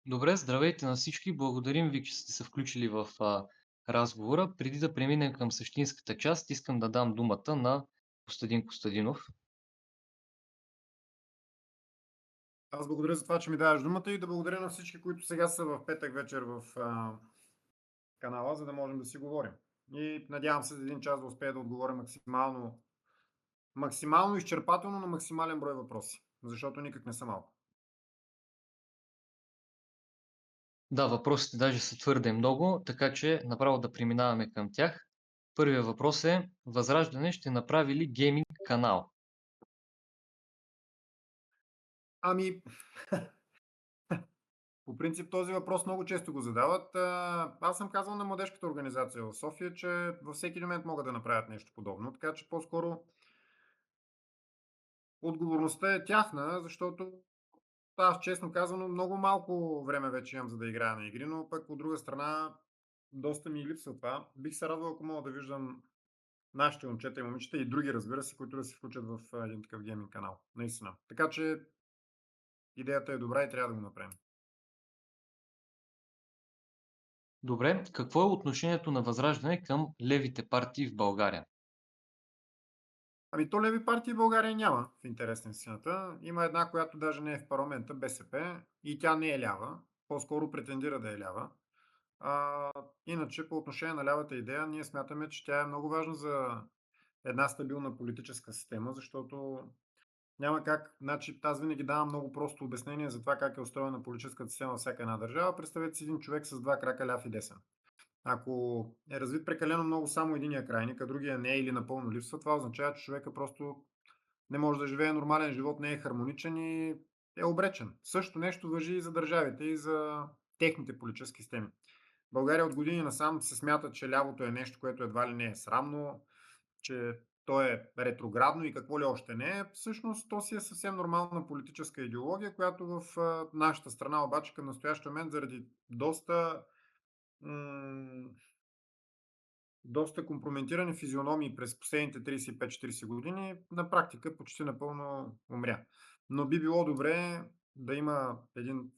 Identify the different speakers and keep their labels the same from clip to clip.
Speaker 1: Добре, здравейте на всички. Благодарим ви, че сте се включили в разговора. Преди да преминем към същинската част, искам да дам думата на Костадин Костадинов.
Speaker 2: Аз благодаря за това, че ми даваш думата и да благодаря на всички, които сега са в петък вечер в канала, за да можем да си говорим. И надявам се за един час да успея да отговоря максимално изчерпателно на максимален брой въпроси, защото никак не са малко.
Speaker 1: Да, въпросите даже са твърде много, така че направо да преминаваме към тях. Първият въпрос е: Възраждане ще направи ли гейминг канал?
Speaker 2: Ами, по принцип този въпрос много често го задават. Аз съм казал на младежката организация в София, че във всеки момент могат да направят нещо подобно, така че по-скоро отговорността е тяхна, защото аз честно казано много малко време вече имам за да играя на игри, но пък от друга страна доста ми липсва това. Бих се радвал, ако мога да виждам нашите момчета и момичета и други, разбира се, които да се включат в един такъв гейминг канал. Наистина. Така че идеята е добра и трябва да го направим.
Speaker 1: Добре, какво е отношението на Възраждане към левите партии в България?
Speaker 2: Ами то леви партии в България няма, в интерес на истината. Има една, която даже не е в парламента, БСП, и тя не е лява. По-скоро претендира да е лява. А, Иначе по отношение на лявата идея, ние смятаме, че тя е много важна за една стабилна политическа система, защото няма как. Значи, аз винаги давам много просто обяснение за това как е устроена политическата система във всяка една държава. Представете си един човек с два крака, ляв и десен. Ако е развит прекалено много само единия крайник, а другия не е или напълно липсва, това означава, че човека просто не може да живее нормален живот, не е хармоничен и е обречен. Също нещо въжи и за държавите, и за техните политически системи. България от години насам се смята, че лявото е нещо, което едва ли не е срамно, че то е ретроградно и какво ли още не е. Всъщност то си е съвсем нормална политическа идеология, която в нашата страна обаче към настоящия момент заради м, доста компрометирани физиономии през последните 35-40 години, на практика почти напълно умря. Но би било добре да има един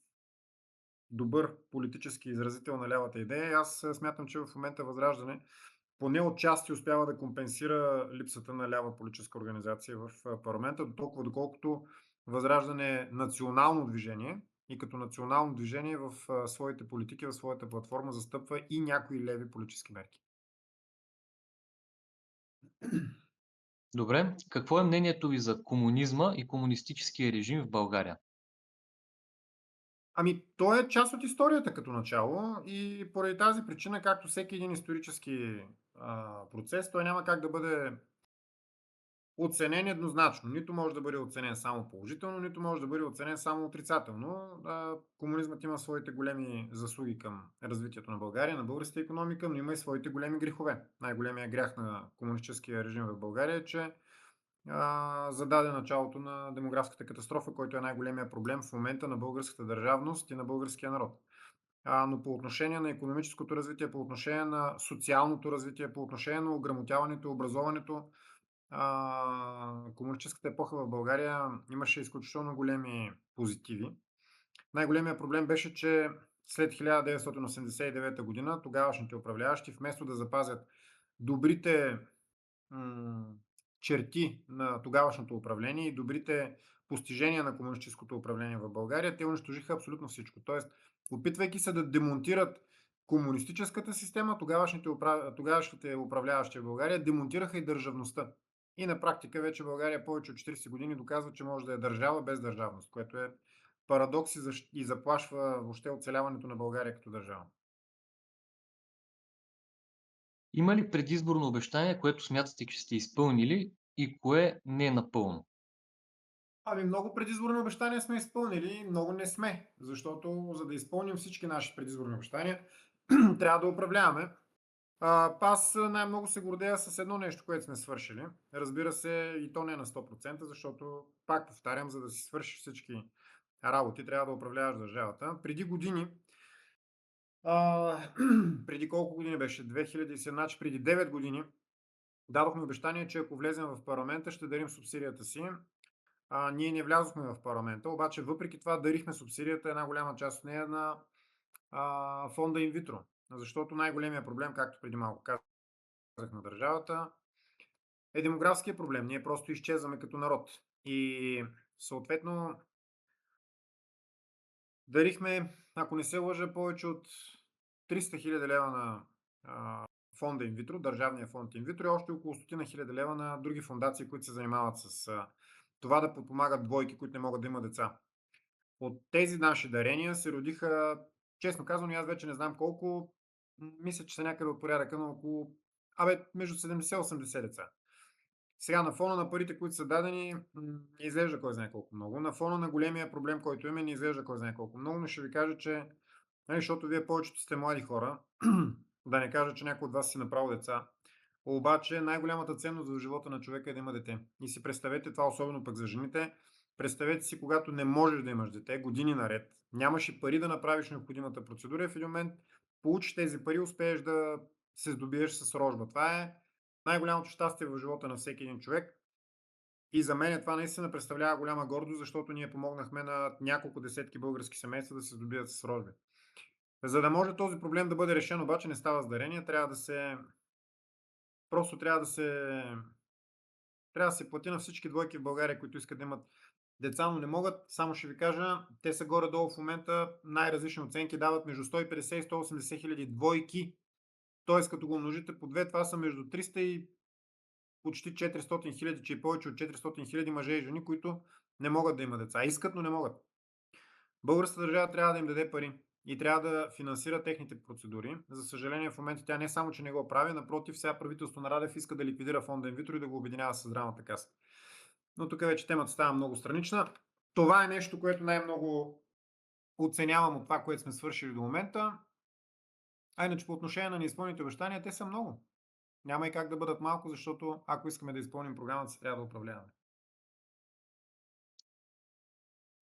Speaker 2: добър политически изразител на лявата идея. Аз смятам, че в момента Възраждане поне отчасти успява да компенсира липсата на лява политическа организация в парламента, до толкова доколкото Възраждане е национално движение и като национално движение в своите политики, в своята платформа застъпва и някои леви политически мерки.
Speaker 1: Добре, какво е мнението ви за комунизма и комунистическия режим в България?
Speaker 2: Ами, то е част от историята като начало и поради тази причина, както всеки един исторически процес, той няма как да бъде оценен еднозначно. Нито може да бъде оценен само положително, нито може да бъде оценен само отрицателно. Комунизмът има своите големи заслуги към развитието на България, на българската икономика, но има и своите големи грехове. Най-големият грях на комунистическия режим в България е, че зададе началото на демографската катастрофа, който е най-големият проблем в момента на българската държавност и на българския народ. Но по отношение на икономическото развитие, по отношение на социалното развитие, по отношение на ограмотяването, образованието, комунистическата епоха в България имаше изключително големи позитиви. Най-големият проблем беше, че след 1989 година тогавашните управляващи, вместо да запазят добрите м, черти на тогавашното управление и добрите постижения на комунистическото управление в България, те унищожиха абсолютно всичко. Тоест, опитвайки се да демонтират комунистическата система, тогавашните управляващи в България демонтираха и държавността. И на практика вече България повече от 40 години доказва, че може да е държава без държавност, което е парадокс и заплашва въобще оцеляването на България като държава.
Speaker 1: Има ли предизборно обещание, което смятате, че сте изпълнили и кое не е напълно?
Speaker 2: Ами много предизборни обещания сме изпълнили, много не сме, защото за да изпълним всички наши предизборни обещания, трябва да управляваме. Аз най-много се гордея с едно нещо, което сме свършили. Разбира се, и то не на 100%, защото, пак повтарям, за да си свършиш всички работи, трябва да управляваш държавата. Преди години, преди колко години беше? 2007, значи преди 9 години, дадохме обещание, че ако влезем в парламента, ще дарим субсидията си Ние не влязохме в парламента, обаче въпреки това дарихме субсидията, една голяма част от нея на фонда инвитро. Защото най-големия проблем, както преди малко казах, на държавата е демографския проблем. Ние просто изчезваме като народ. И съответно дарихме, ако не се лъжа, повече от 300 хиляди лева на фонда инвитро, държавния фонд инвитро и още около 100 хиляди лева на други фондации, които се занимават с това да подпомагат двойки, които не могат да имат деца. От тези наши дарения се родиха, честно казано, аз вече не знам колко, мисля, че са някъде от порядъка на около, между 70 и 80 деца. Сега на фона на парите, които са дадени, не изглежда кой знае колко много. На фона на големия проблем, който имаме, не изглежда кой знае колко много, но ще ви кажа, че, нали, защото вие повечето сте млади хора, да не кажа, че някой от вас си направил деца, обаче най-голямата ценност в живота на човека е да има дете. И си представете това, особено пък за жените. Представете си, когато не можеш да имаш дете, години наред, нямаш и пари да направиш необходимата процедура и в един момент получиш тези пари, успееш да се здобиеш с рожба. Това е най-голямото щастие в живота на всеки един човек. И за мен това наистина представлява голяма гордост, защото ние помогнахме на няколко десетки български семейства да се здобият с рожби. За да може този проблем да бъде решен, обаче не става с дарение, просто трябва да се плати на всички двойки в България, които искат да имат деца, но не могат. Само ще ви кажа, те са горе-долу в момента, най-различни оценки дават между 150 и 180 хиляди двойки. Тоест, като го умножите по две, това са между 300 и почти 400 хиляди, че и повече от 400 хиляди мъже и жени, които не могат да имат деца. Искат, но не могат. Българската държава трябва да им даде пари и трябва да финансира техните процедури. За съжаление, в момента тя не само, че не го прави, напротив, сега правителство на Радев иска да ликвидира фонда инвитро и да го обединява с здравната каса. Но тук вече темата става много странична. Това е нещо, което най-много оценявам от това, което сме свършили до момента. А иначе по отношение на неизпълните обещания, те са много. Няма и как да бъдат малко, защото ако искаме да изпълним програмата си, трябва да управляваме.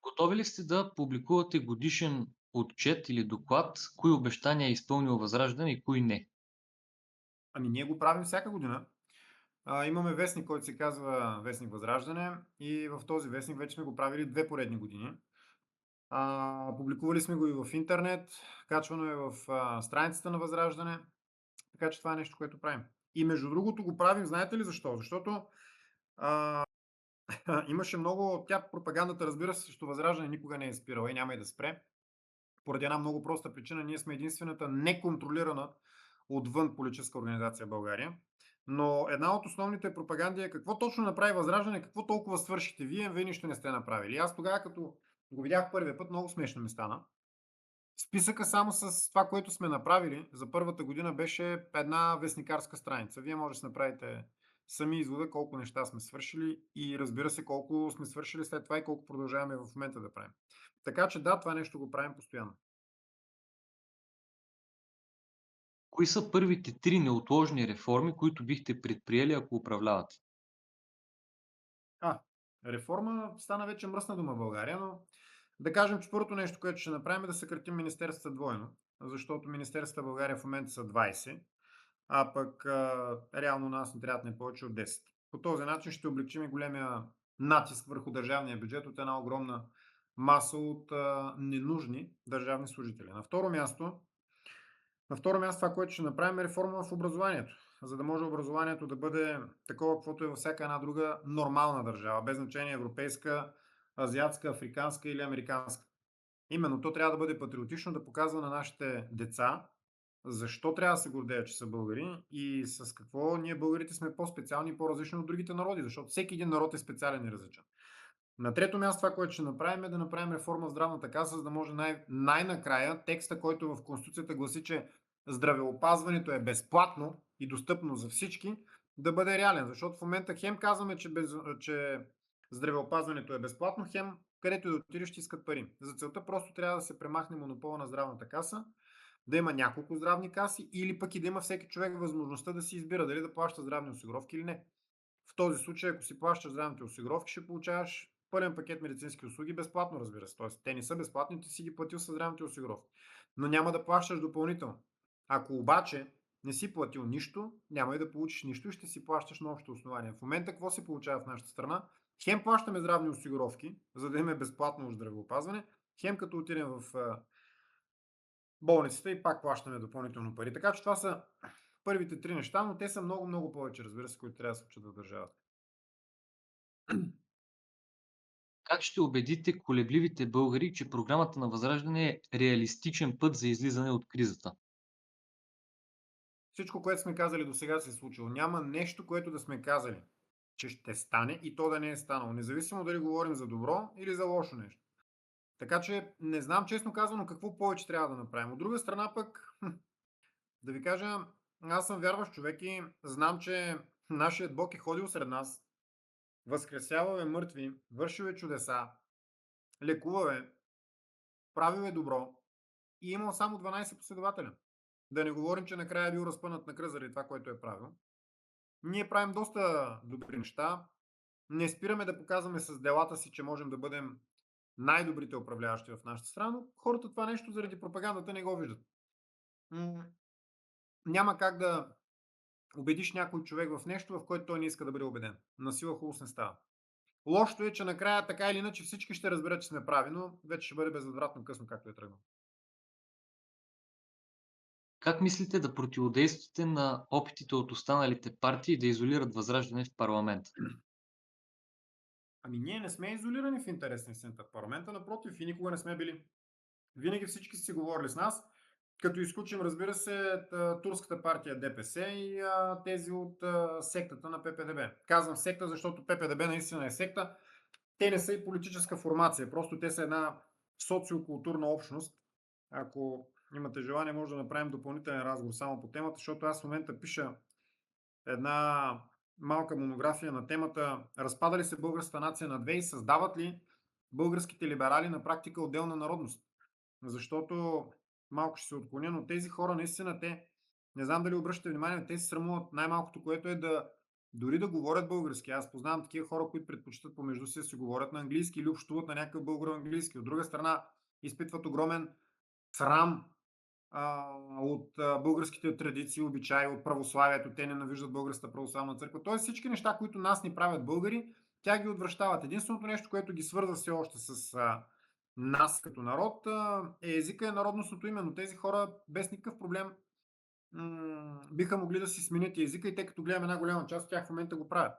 Speaker 1: Готови ли сте да публикувате годишен отчет или доклад, кои обещания е изпълнил ВЪЗРАЖДАНЕ и кои не?
Speaker 2: Ние го правим всяка година. Имаме вестник, който се казва Вестник Възраждане и в този вестник вече сме го правили 2 поредни години. Публикували сме го и в интернет, качвано е в страницата на Възраждане, така че това е нещо, което правим. И между другото го правим, знаете ли защо? Защото а, имаше много, пропагандата, разбира се, срещу Възраждане никога не е спирала и няма и да спре. Поради една много проста причина, ние сме единствената неконтролирана отвън политическа организация в България. Но една от основните пропаганди е какво точно направи Възраждане, какво толкова свършите вие нищо не сте направили. Аз тогава, като го видях първия път, много смешно ми стана. Списъка само с това, което сме направили за първата година беше една вестникарска страница. Вие може да си направите сами извода колко неща сме свършили и разбира се колко сме свършили след това и колко продължаваме в момента да правим. Така че да, това нещо го правим постоянно.
Speaker 1: Кои са първите 3 неотложни реформи, които бихте предприели, ако управлявате?
Speaker 2: Реформа стана вече мръсна дума в България, но да кажем, че първото нещо, което ще направим е да съкратим министерствата двойно, защото министерствата в България в момента са 20, а пък реално нас не трябват не повече от 10. По този начин ще облегчим и големия натиск върху държавния бюджет от една огромна маса от ненужни държавни служители. На второ място това, което ще направим е реформа в образованието, за да може образованието да бъде такова, каквото е във всяка една друга нормална държава, без значение европейска, азиатска, африканска или американска. Именно то трябва да бъде патриотично, да показва на нашите деца защо трябва да се гордеят, че са българи и с какво ние българите сме по-специални и по-различни от другите народи, защото всеки един народ е специален и различен. На трето място това, което ще направим е да направим реформа в здравната каса, за да може най-накрая текста, който в Конституцията гласи, че здравеопазването е безплатно и достъпно за всички, да бъде реален. Защото в момента хем казваме, че здравеопазването е безплатно, хем където и да отидеш ще искат пари. За целта просто трябва да се премахне монопола на здравната каса, да има няколко здравни каси или пък и да има всеки човек възможността да си избира дали да плаща здравни осигуровки или не. В този случай, ако си плащаш здравните осигуровки, ще получаваш пълен пакет медицински услуги безплатно, разбира се. Тоест, те не са безплатни, ти си ги платил със здравните осигуровки. Но няма да плащаш допълнително. Ако обаче не си платил нищо, няма и да получиш нищо и ще си плащаш на общо основание. В момента какво се получава в нашата страна? Хем плащаме здравни осигуровки, за да имаме безплатно здравеопазване, хем като отидем в болницата и пак плащаме допълнително пари. Така че това са първите 3 неща, но те са много, много повече, разбира се, които трябва да се случат в държавата.
Speaker 1: Как ще убедите колебливите българи, че програмата на ВЪЗРАЖДАНЕ е реалистичен път за излизане от кризата?
Speaker 2: Всичко, което сме казали досега, се е случило. Няма нещо, което да сме казали, че ще стане и то да не е станало, независимо дали говорим за добро или за лошо нещо. Така че не знам, честно казано, какво повече трябва да направим. От друга страна пък, да ви кажа, аз съм вярващ човек и знам, че нашият Бог е ходил сред нас, възкресявал е мъртви, вършил е чудеса, лекувал е, правил е добро и е имал само 12 последователя. Да не говорим, че накрая е бил разпънат на кръст заради това, което е правил. Ние правим доста добри неща. Не спираме да показваме с делата си, че можем да бъдем най-добрите управляващи в нашата страна, но хората това нещо заради пропагандата не го виждат. Няма как да убедиш някой човек в нещо, в което той не иска да бъде убеден. Насила хубост не става. Лошото е, че накрая така или иначе всички ще разберат, че сме прави, но вече ще бъде безвъзвратно късно, както е тръгнало.
Speaker 1: Как мислите да противодействате на опитите от останалите партии да изолират ВЪЗРАЖДАНЕ в парламента?
Speaker 2: Ами ние не сме изолирани в интерес на истината в парламента, напротив и никога не сме били. Винаги всички са си говорили с нас, като изключим, разбира се, турската партия ДПС и тези от сектата на ППДБ. Казвам секта, защото ППДБ наистина е секта. Те не са и политическа формация, просто те са една социокултурна общност. Ако имате желание, може да направим допълнителен разговор само по темата, защото аз в момента пиша една малка монография на темата разпада ли се българската нация на две и създават ли българските либерали на практика отделна народност. Защото малко ще се отклоня, но тези хора наистина те, не знам дали обръщате внимание, те се срамуват най-малкото, което е да дори да говорят български. Аз познавам такива хора, които предпочитат помежду си да си говорят на английски или общуват на някакъв българо-английски. От друга страна, изпитват огромен срам от българските традиции, обичаи, от православието. Те ненавиждат Българската православна църква. Тоест всички неща, които нас ни правят българи, тя ги отвръщават. Единственото нещо, което ги свързва все още с нас като народ е езика и народностното име. Но тези хора без никакъв проблем биха могли да си сменят и езика и тъй като гледам една голяма част от тях в момента го правят.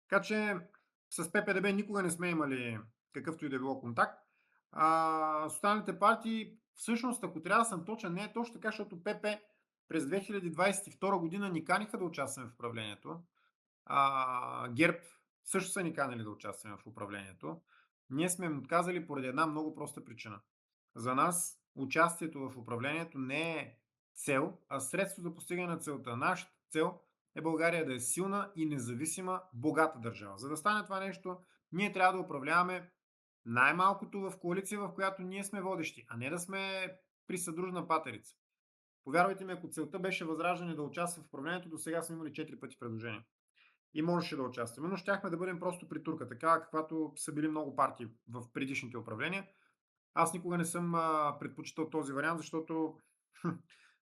Speaker 2: Така че с ППДБ никога не сме имали какъвто и да било контакт. С останалите партии, всъщност, ако трябва да съм точен, не е точно така, защото ПП през 2022 година ни каниха да участваме в управлението. ГЕРБ също са ни канали да участваме в управлението. Ние сме им отказали поради една много проста причина. За нас участието в управлението не е цел, а средство за постигане на целта. Нашата цел е България да е силна и независима, богата държава. За да стане това нещо, ние трябва да управляваме най-малкото в коалиция, в която ние сме водещи, а не да сме при съдружна патерица. Повярвайте ми, ако целта беше Възраждане да участва в управлението, до сега сме имали 4 пъти предложения. И можеше да участваме, но щяхме да бъдем просто притурка, така каквато са били много партии в предишните управления. Аз никога не съм предпочитал този вариант, защото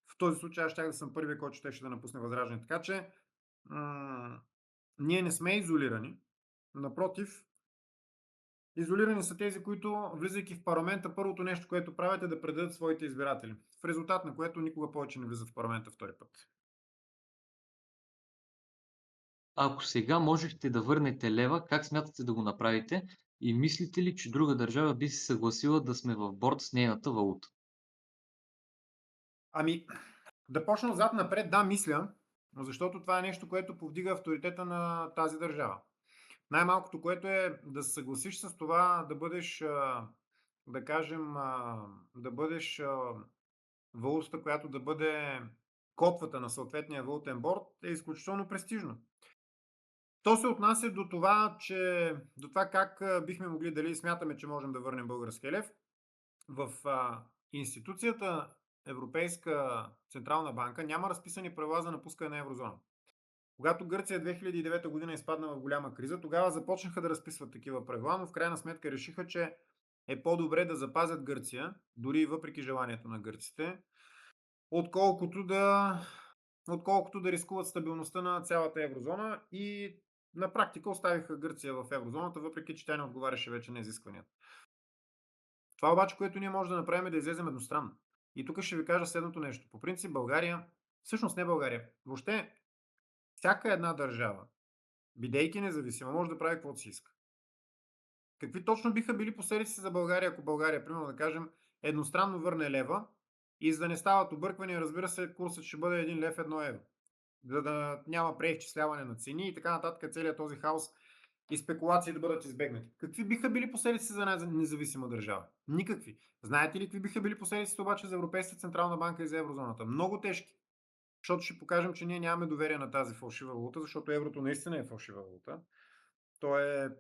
Speaker 2: в този случай аз щях да съм първият, който щеше да напусне Възраждане. Така че ние не сме изолирани. Напротив, изолирани са тези, които, влизайки в парламента, първото нещо, което правят е да предадат своите избиратели. В резултат на което никога повече не влизат в парламента втори път.
Speaker 1: Ако сега можехте да върнете лева, как смятате да го направите? И мислите ли, че друга държава би се съгласила да сме в борд с нейната валута?
Speaker 2: Ами, да почна отзад напред, да, мисля, защото това е нещо, което повдига авторитета на тази държава. Най-малкото, което е да се съгласиш с това да бъдеш, да кажем, да бъдеш валутата, която да бъде котвата на съответния валутен борд, е изключително престижно. То се отнася до това, до това как бихме могли, дали смятаме, че можем да върнем българския лев. В институцията Европейска централна банка няма разписани правила за напускане на еврозона. Когато Гърция 2009 година изпадна в голяма криза, тогава започнаха да разписват такива правила, но в крайна сметка решиха, че е по-добре да запазят Гърция, дори и въпреки желанието на гърците, отколкото да, отколкото да рискуват стабилността на цялата еврозона и На практика оставиха Гърция в еврозоната, въпреки че тя не отговаряше вече на изискванията. Това обаче, което ние можем да направим, е да излезем едностранно. И тук ще ви кажа следното нещо. По принцип България, всъщност не България, въобще всяка една държава, бидейки независима, може да прави каквото си иска. Какви точно биха били последиците за България, ако България, примерно да кажем, едностранно върне лева и за да не стават обърквания, разбира се, курсът ще бъде 1 лев 1 евро. За да няма преизчисляване на цени и така нататък, целият този хаос и спекулации да бъдат избегнати. Какви биха били последици за една независима държава? Никакви. Знаете ли какви биха били последиците обаче за Европейската централна банка и за еврозоната? Много тежки. Защото ще покажем, че ние нямаме доверие на тази фалшива валута, защото еврото наистина е фалшива валута. То е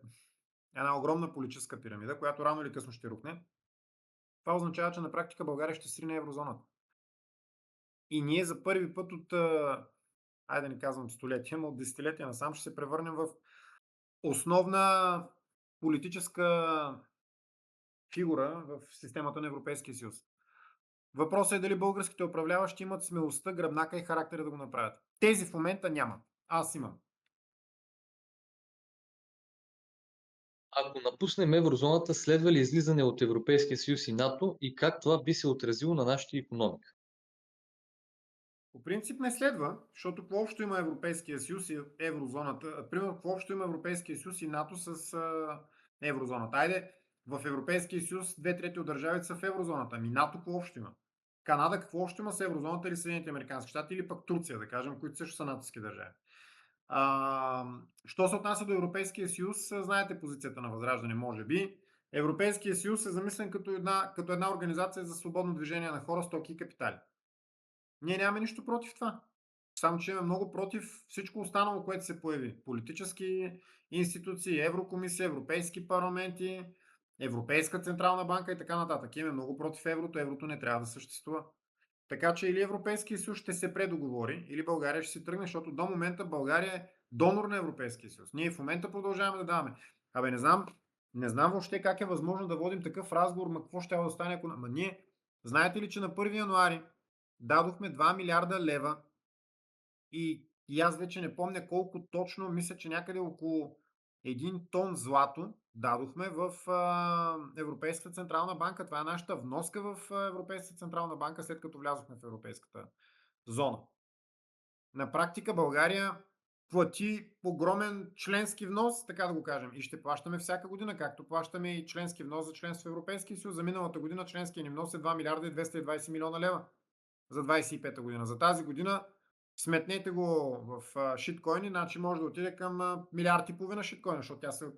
Speaker 2: една огромна политическа пирамида, която рано или късно ще рухне. Това означава, че на практика България ще срине еврозоната. И ние за първи път от, айде да не казвам столетия, но от десетилетия насам ще се превърнем в основна политическа фигура в системата на Европейския съюз. Въпросът е дали българските управляващи имат смелостта, гръбнака и характера да го направят. Тези в момента няма. Аз имам.
Speaker 1: Ако напуснем еврозоната, следва ли излизане от Европейския съюз и НАТО и как това би се отразило на нашата икономика?
Speaker 2: По принцип не следва, защото какво общо има Европейския съюз и еврозоната. Примерно, какво общо има Европейския съюз и НАТО с еврозоната. Айде, в Европейския съюз две трети от държавите са в еврозоната. Ами НАТО какво общо има? Канада какво общо има с еврозоната или Съединените американски щати или пък Турция, да кажем, които също са натовски държави. Що се отнася до Европейския съюз, знаете позицията на Възраждане, може би. Европейския съюз е замислен като една организация за свободно движение на хора, стоки и капитали. Ние нямаме нищо против това. Само, че имаме много против всичко останало, което се появи. Политически институции, Еврокомисия, Европейски парламенти, Европейска централна банка и така нататък. Имаме много против еврото. Еврото не трябва да съществува. Така че или Европейския съюз ще се предоговори, или България ще си тръгне, защото до момента България е донор на Европейския съюз. Ние в момента продължаваме да даваме. Абе, не знам въобще как е възможно да водим такъв разговор, ма какво ще да стане, ако... Ма ние, знаете ли, че на 1 януари дадохме 2 милиарда лева и аз вече не помня колко точно, мисля, че някъде около 1 тон злато дадохме в Европейската централна банка. Това е нашата вноска в Европейската централна банка, след като влязохме в Европейската зона. На практика България плати огромен членски внос, така да го кажем, и ще плащаме всяка година, както плащаме и членски внос за членство в Европейския съюз. За миналата година членския ни внос е 2 милиарда и 220 милиона лева за 25-та година. За тази година сметнете го в шиткоини, значи може да отиде към милиард и половина шиткоина, защото тя се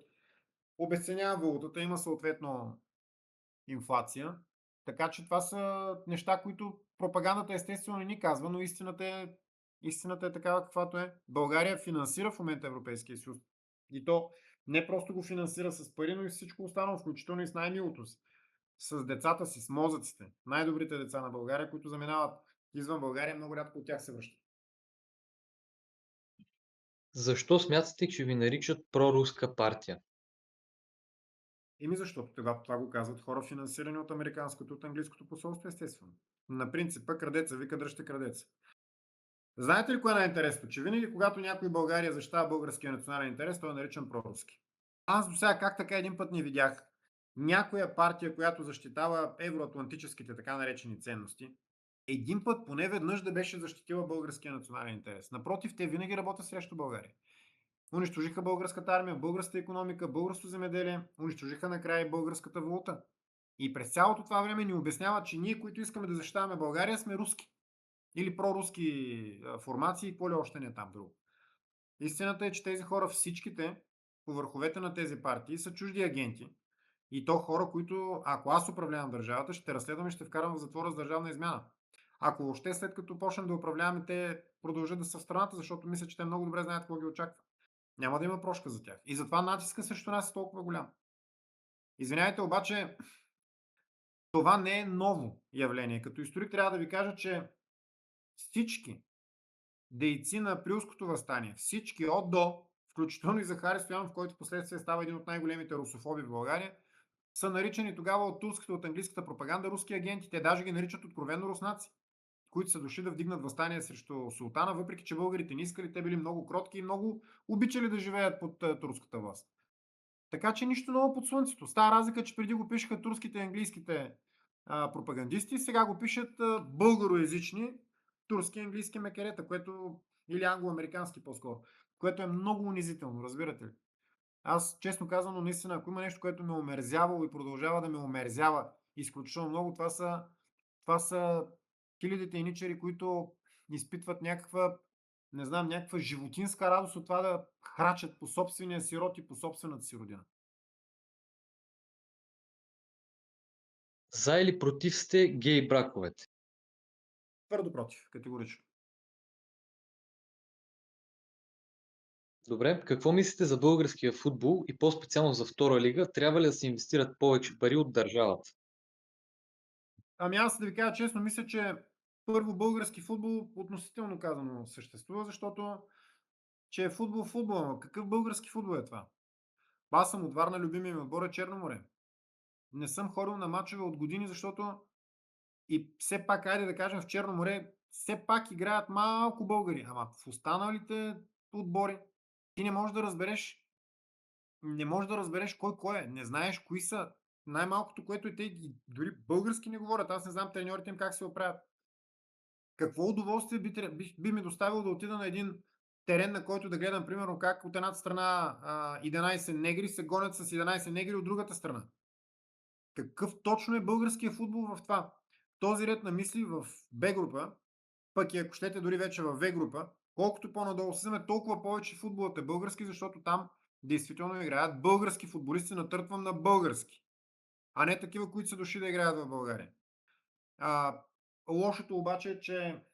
Speaker 2: обесценява валутата, има съответно инфлация. Така че това са неща, които пропагандата естествено не ни казва, но истината е такава каквато е. България финансира в момента Европейския съюз. И то не просто го финансира с пари, но и всичко останало, включително и с най-милото си. С децата си, с мозъците. Най-добрите деца на България, които заминават извън България, много рядко от тях се връщат.
Speaker 1: Защо смятате, че ви наричат проруска партия?
Speaker 2: Защото това го казват хора, финансирани от американското, от английското посолство, естествено. На принципа крадеца вика дръжте крадеца. Знаете ли кое е най-интересно? Че винаги, когато някой в България защитава българския национален интерес, той е наричан проруски. Аз до сега как така един път не видях някоя партия, която защитава евроатлантическите така наречени ценности, един път поне веднъж да беше защитила българския национален интерес. Напротив, те винаги работят срещу България. Унищожиха българската армия, българската икономика, българското земеделие, унищожиха накрая и българската валута. И през цялото това време ни обясняват, че ние, които искаме да защитаваме България, сме руски. Или проруски формации и какво ли още не там друго. Истината е, че тези хора, всичките по върховете на тези партии, са чужди агенти. И то хора, които, ако аз управлявам държавата, ще разследвам и ще вкарам в затвора с държавна измяна. Ако въобще след като почнем да управляваме, те продължат да са в страната, защото мисля, че те много добре знаят какво ги очаква. Няма да има прошка за тях. И затова натиска срещу нас е толкова голям. Извинявайте, обаче това не е ново явление. Като историк трябва да ви кажа, че всички дейци на Априлското въстание, всички от до, включително и Захари Стоянов, който в последствие става един от най-големите русофоби в България, са наричани тогава от турската, от английската пропаганда руски агенти. Те даже ги наричат откровенно руснаци. които са дошли да вдигнат въстание срещу султана, въпреки че българите не искали, те били много кротки и много обичали да живеят под турската власт. Така че нищо ново под слънцето. Става разлика, че преди го пишеха турските и английските пропагандисти, сега го пишат българоязични турски и английски мекерета, което или англо-американски по-скоро, което е много унизително, разбирате ли? Аз, честно казано, наистина, ако има нещо, което ме омерзява и продължава да ме омерзява изключително много, това са хилядите еничари, които изпитват някаква, не знам, някаква животинска радост от това да храчат по собствения си род и по собствената си родина.
Speaker 1: За или против сте гей браковете?
Speaker 2: Твърдо против, категорично.
Speaker 1: Добре, какво мислите за българския футбол и по-специално за втора лига? Трябва ли да се инвестират повече пари от държавата?
Speaker 2: Ами аз да ви кажа честно, мисля, че първо български футбол относително казано съществува, защото че е футбол футбол, ама какъв български футбол е това? Аз съм от Варна, любимия ми отбор е Черно море. Не съм ходил на мачове от години, защото и все пак, айде да кажем, в Черно море все пак играят малко българи, ама в останалите отбори ти не можеш да разбереш кой е, не знаеш кои са. Най-малкото, което и те и дори български не говорят. Аз не знам треньорите им как се оправят. Какво удоволствие би ми доставило да отида на един терен, на който да гледам примерно как от едната страна 11 негри се гонят с 11 негри от другата страна. Какъв точно е българския футбол в това? Този ред на мисли в Б група, пък и ако щете дори вече в В група, колкото по-надолу слизаме, толкова повече футболът е български, защото там действително играят български футболисти, натъртвам на български, а не такива, които са дошли да играят в България. А, лошото обаче е, че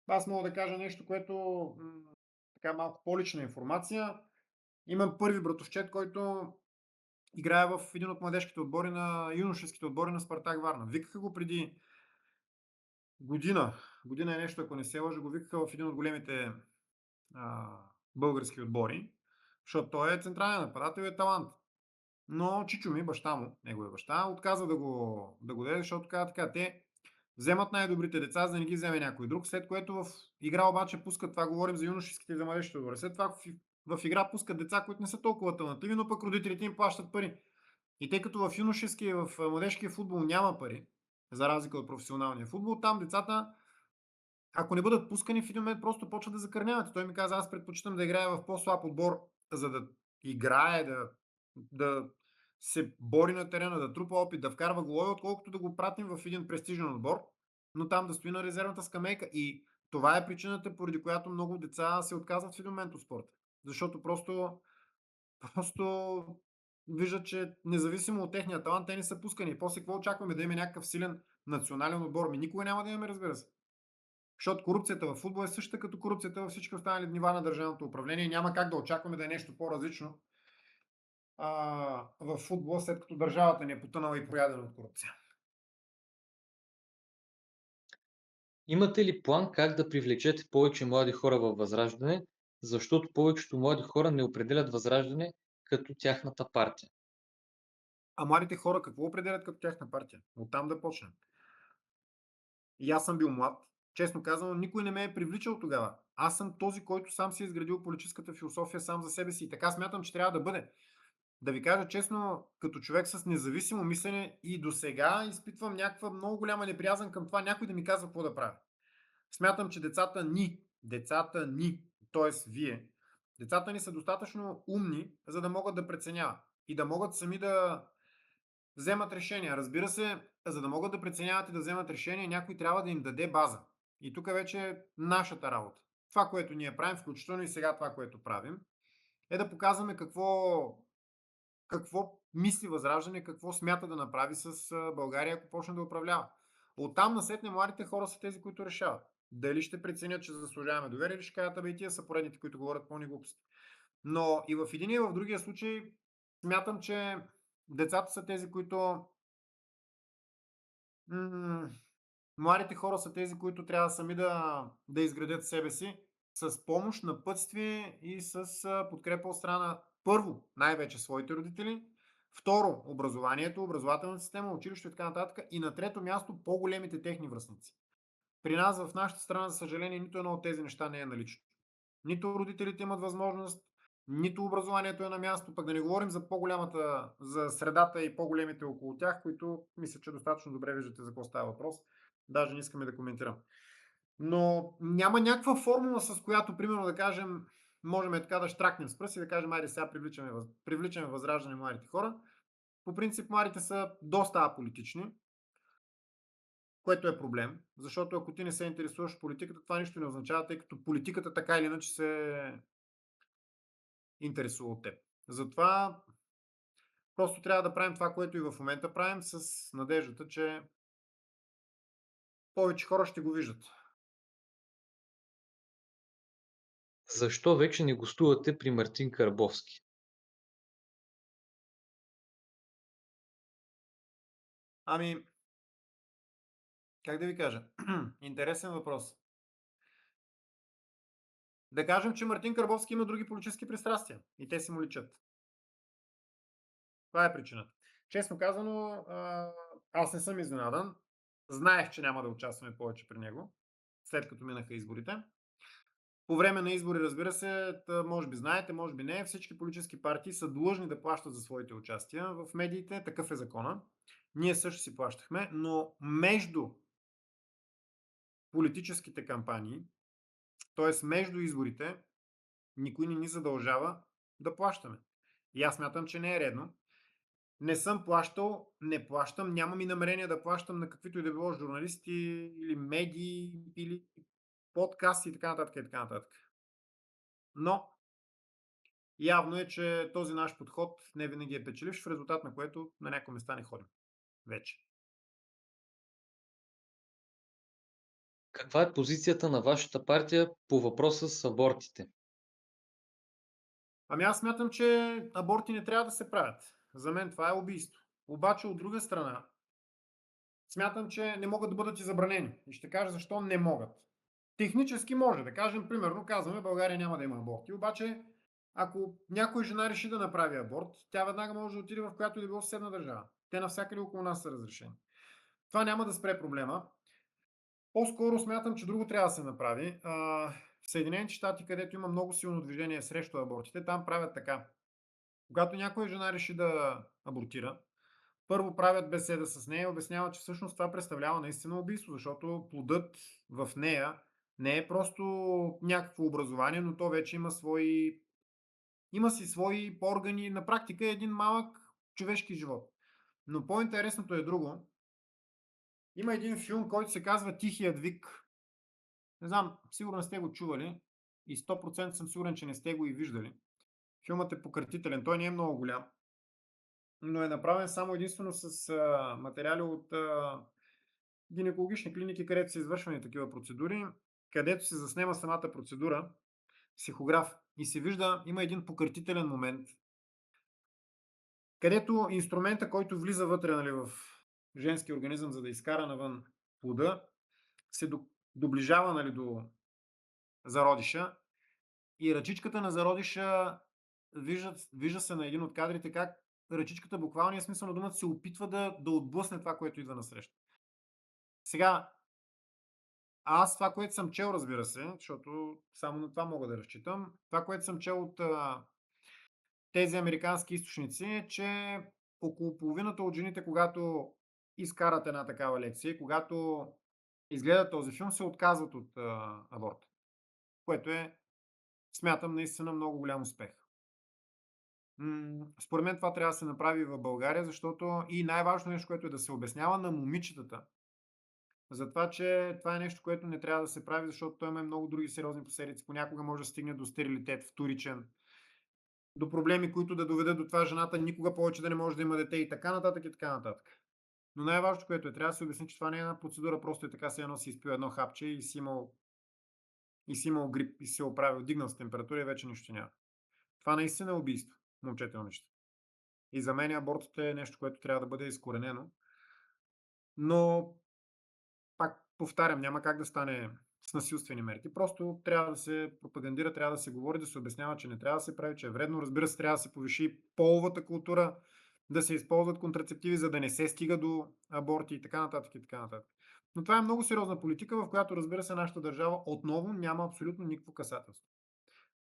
Speaker 2: аз мога да кажа нещо, което така малко по-лична информация. Имам първи братовчет, който играе в един от младежките отбори на юношеските отбори на Спартак Варна. Викаха го преди година. Година е нещо, ако не се лъжа, го викаха в един от големите а, български отбори, защото той е централен нападател и е талант. Но Чичо ми, баща му, неговия баща, отказа да го даде, защото каза така, те вземат най-добрите деца, за да не ги вземе някой друг, след което в игра обаче пускат, това говорим за юношеските и за младежките отбори, след това в игра пускат деца, които не са толкова талантливи, но пък родителите им плащат пари. И тъй като в юношеския и в младежкия футбол няма пари, за разлика от професионалния футбол, там децата, ако не бъдат пускани в един момент, просто почват да закърняват. И той ми каза, аз предпочитам да играя в по-слаб отбор, за да играе, да се бори на терена, да трупа опит, да вкарва голове, отколкото да го пратим в един престижен отбор, но там да стои на резервната скамейка. И това е причината, поради която много деца се отказват в един момент от спорта. Защото просто виждат, че независимо от техния талант, те не са пускани. И после какво очакваме да имаме някакъв силен национален отбор? Ми никога няма да имаме, разбира се. Защото корупцията в футбол е същата като корупцията във всички останали нива на държавното управление. Няма как да очакваме да е нещо по-различно в футбола, след като държавата ни е потънала и проядена от корупция.
Speaker 1: Имате ли план как да привлечете повече млади хора във Възраждане, защото повечето млади хора не определят Възраждане като тяхната партия?
Speaker 2: А младите хора какво определят като тяхна партия? Оттам да почнем. И аз съм бил млад. Честно казано, никой не ме е привличал тогава. Аз съм този, който сам си е изградил политическата философия сам за себе си. И така смятам, че трябва да бъде. Да ви кажа честно, като човек с независимо мислене и до сега изпитвам някаква много голяма неприязън към това някой да ми казва какво да правя. Смятам, че децата ни, т.е. вие, децата ни са достатъчно умни, за да могат да преценяват и да могат сами да вземат решения. Разбира се, за да могат да преценяват и да вземат решения, някой трябва да им даде база. И тук вече е нашата работа. Това, което ние правим, включително и сега това, което правим, е да показваме какво мисли Възраждане, какво смята да направи с България, ако почне да управлява. Оттам насетне младите хора са тези, които решават. Дали ще преценят, че заслужаваме доверие или ще кажат, абе и тия са поредните, които говорят пълни глупости. Но и в един и в другия случай смятам, че децата са тези, които младите хора са тези, които трябва сами да изградят себе си с помощ, напътствие и с подкрепа от страна първо, най-вече своите родители, второ, образованието, образователната система, училище и така нататък, и на трето място по-големите техни връстници. При нас в нашата страна, за съжаление, нито едно от тези неща не е налично. Нито родителите имат възможност, нито образованието е на място, пък да не говорим за по-голямата, за средата и по-големите около тях, които мисля, че достатъчно добре виждате за какво става въпрос. Даже не искаме да коментирам. Но няма някаква формула, с която, примерно, да кажем, можем така да штракнем с пръст и да кажем, айде сега привличаме възраждане младите хора. По принцип, младите са доста аполитични, което е проблем, защото ако ти не се интересуваш от политиката, това нищо не означава, тъй като политиката така или иначе се интересува от теб. Затова просто трябва да правим това, което и в момента правим, с надеждата, че повече хора ще го виждат.
Speaker 1: Защо вече не гостувате при Мартин Карбовски?
Speaker 2: Ами, как да ви кажа? Интересен въпрос. Да кажем, че Мартин Карбовски има други политически пристрастия и те си му личат. Това е причината. Честно казано, аз не съм изненадан. Знаех, че няма да участваме повече при него, след като минаха изборите. По време на избори, разбира се, може би знаете, може би не, всички политически партии са длъжни да плащат за своите участия в медиите, такъв е закона. Ние също си плащахме, но между политическите кампании, т.е. между изборите, никой не ни задължава да плащаме. И аз смятам, че не е редно. Не съм плащал, не плащам, нямам и намерение да плащам на каквито и да било журналисти или медии или подкасти и така нататък и така нататък. Но явно е, че този наш подход не винаги е печеливш, в резултат на което на някои места не ходим вече.
Speaker 1: Каква е позицията на вашата партия по въпроса с абортите?
Speaker 2: Ами аз смятам, че аборти не трябва да се правят. За мен това е убийство. Обаче от друга страна, смятам, че не могат да бъдат и забранени. И ще кажа защо не могат. Технически може. Да кажем, примерно, казваме, България няма да има аборти. Обаче, ако някоя жена реши да направи аборт, тя веднага може да отиде в която и да било съседна държава. Те навсякъде около нас са разрешени. Това няма да спре проблема. По-скоро смятам, че друго трябва да се направи. В Съединените щати, където има много силно движение срещу абортите, там правят така. Когато някоя жена реши да абортира, първо правят беседа с нея и обясняват, че всъщност това представлява наистина убийство, защото плодът в нея не е просто някакво образование, но то вече има си свои органи, на практика е един малък човешки живот. Но по-интересното е друго. Има един филм, който се казва Тихият вик. Не знам, сигурно сте го чували и 100% съм сигурен, че не сте го и виждали. Филмът е пократителен, той не е много голям, но е направен само единствено с материали от гинекологични клиники, където са извършвани такива процедури, където се заснема самата процедура, психограф, и се вижда, има един пократителен момент, където инструмента, който влиза вътре, нали, в женския организъм, за да изкара навън плода, се доближава, нали, до зародиша и ръчичката на зародиша, вижда се на един от кадрите как ръчичката, буквалния смисъл на думата, се опитва да отблъсне това, което идва насреща. Сега, аз това, което съм чел, разбира се, защото само на това мога да разчитам, това, което съм чел от тези американски източници е, че около половината от жените, когато изкарат една такава лекция, когато изгледат този филм, се отказват от аборт, което е, смятам, наистина много голям успех. Според мен това трябва да се направи в България, защото и най-важно нещо, което е да се обяснява на момичетата за това, че това е нещо, което не трябва да се прави, защото той има много други сериозни последици. Понякога може да стигне до стерилитет вторичен, до проблеми, които да доведат до това жената никога повече да не може да има дете и така нататък и така нататък. Но най-важното, което е, трябва да се обясни, че това не е една процедура, просто е така, се едно си изпил едно хапче и си имал грип и си се оправил, дигнал с температура и вече нищо няма. Това наистина е убийство, момчета и момичета. И за мен абортът е нещо, което трябва да бъде изкоренено. Но, пак повтарям, няма как да стане с насилствени мерки. Просто трябва да се пропагандира, трябва да се говори, да се обяснява, че не трябва да се прави, че е вредно. Разбира се, трябва да се повиши половата култура. да се използват контрацептиви, за да не се стига до аборти и така нататък и така нататък. Но това е много сериозна политика, в която, разбира се, нашата държава отново няма абсолютно никакво касателство.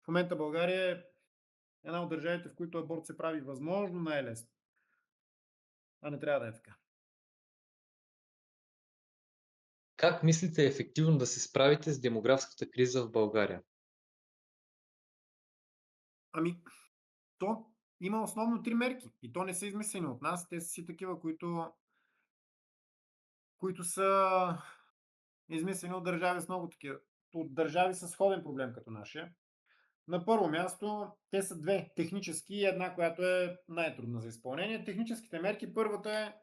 Speaker 2: В момента България е една от държавите, в които аборт се прави възможно най-лесно, а не трябва да е така.
Speaker 1: Как мислите ефективно да се справите с демографската криза в България?
Speaker 2: Ами, то има основно три мерки и то не са измислени от нас, те са си такива, които са измислени от държави с много такива, от държави с сходен проблем като нашия. На първо място, те са две технически и една, която е най-трудна за изпълнение. Техническите мерки, първата е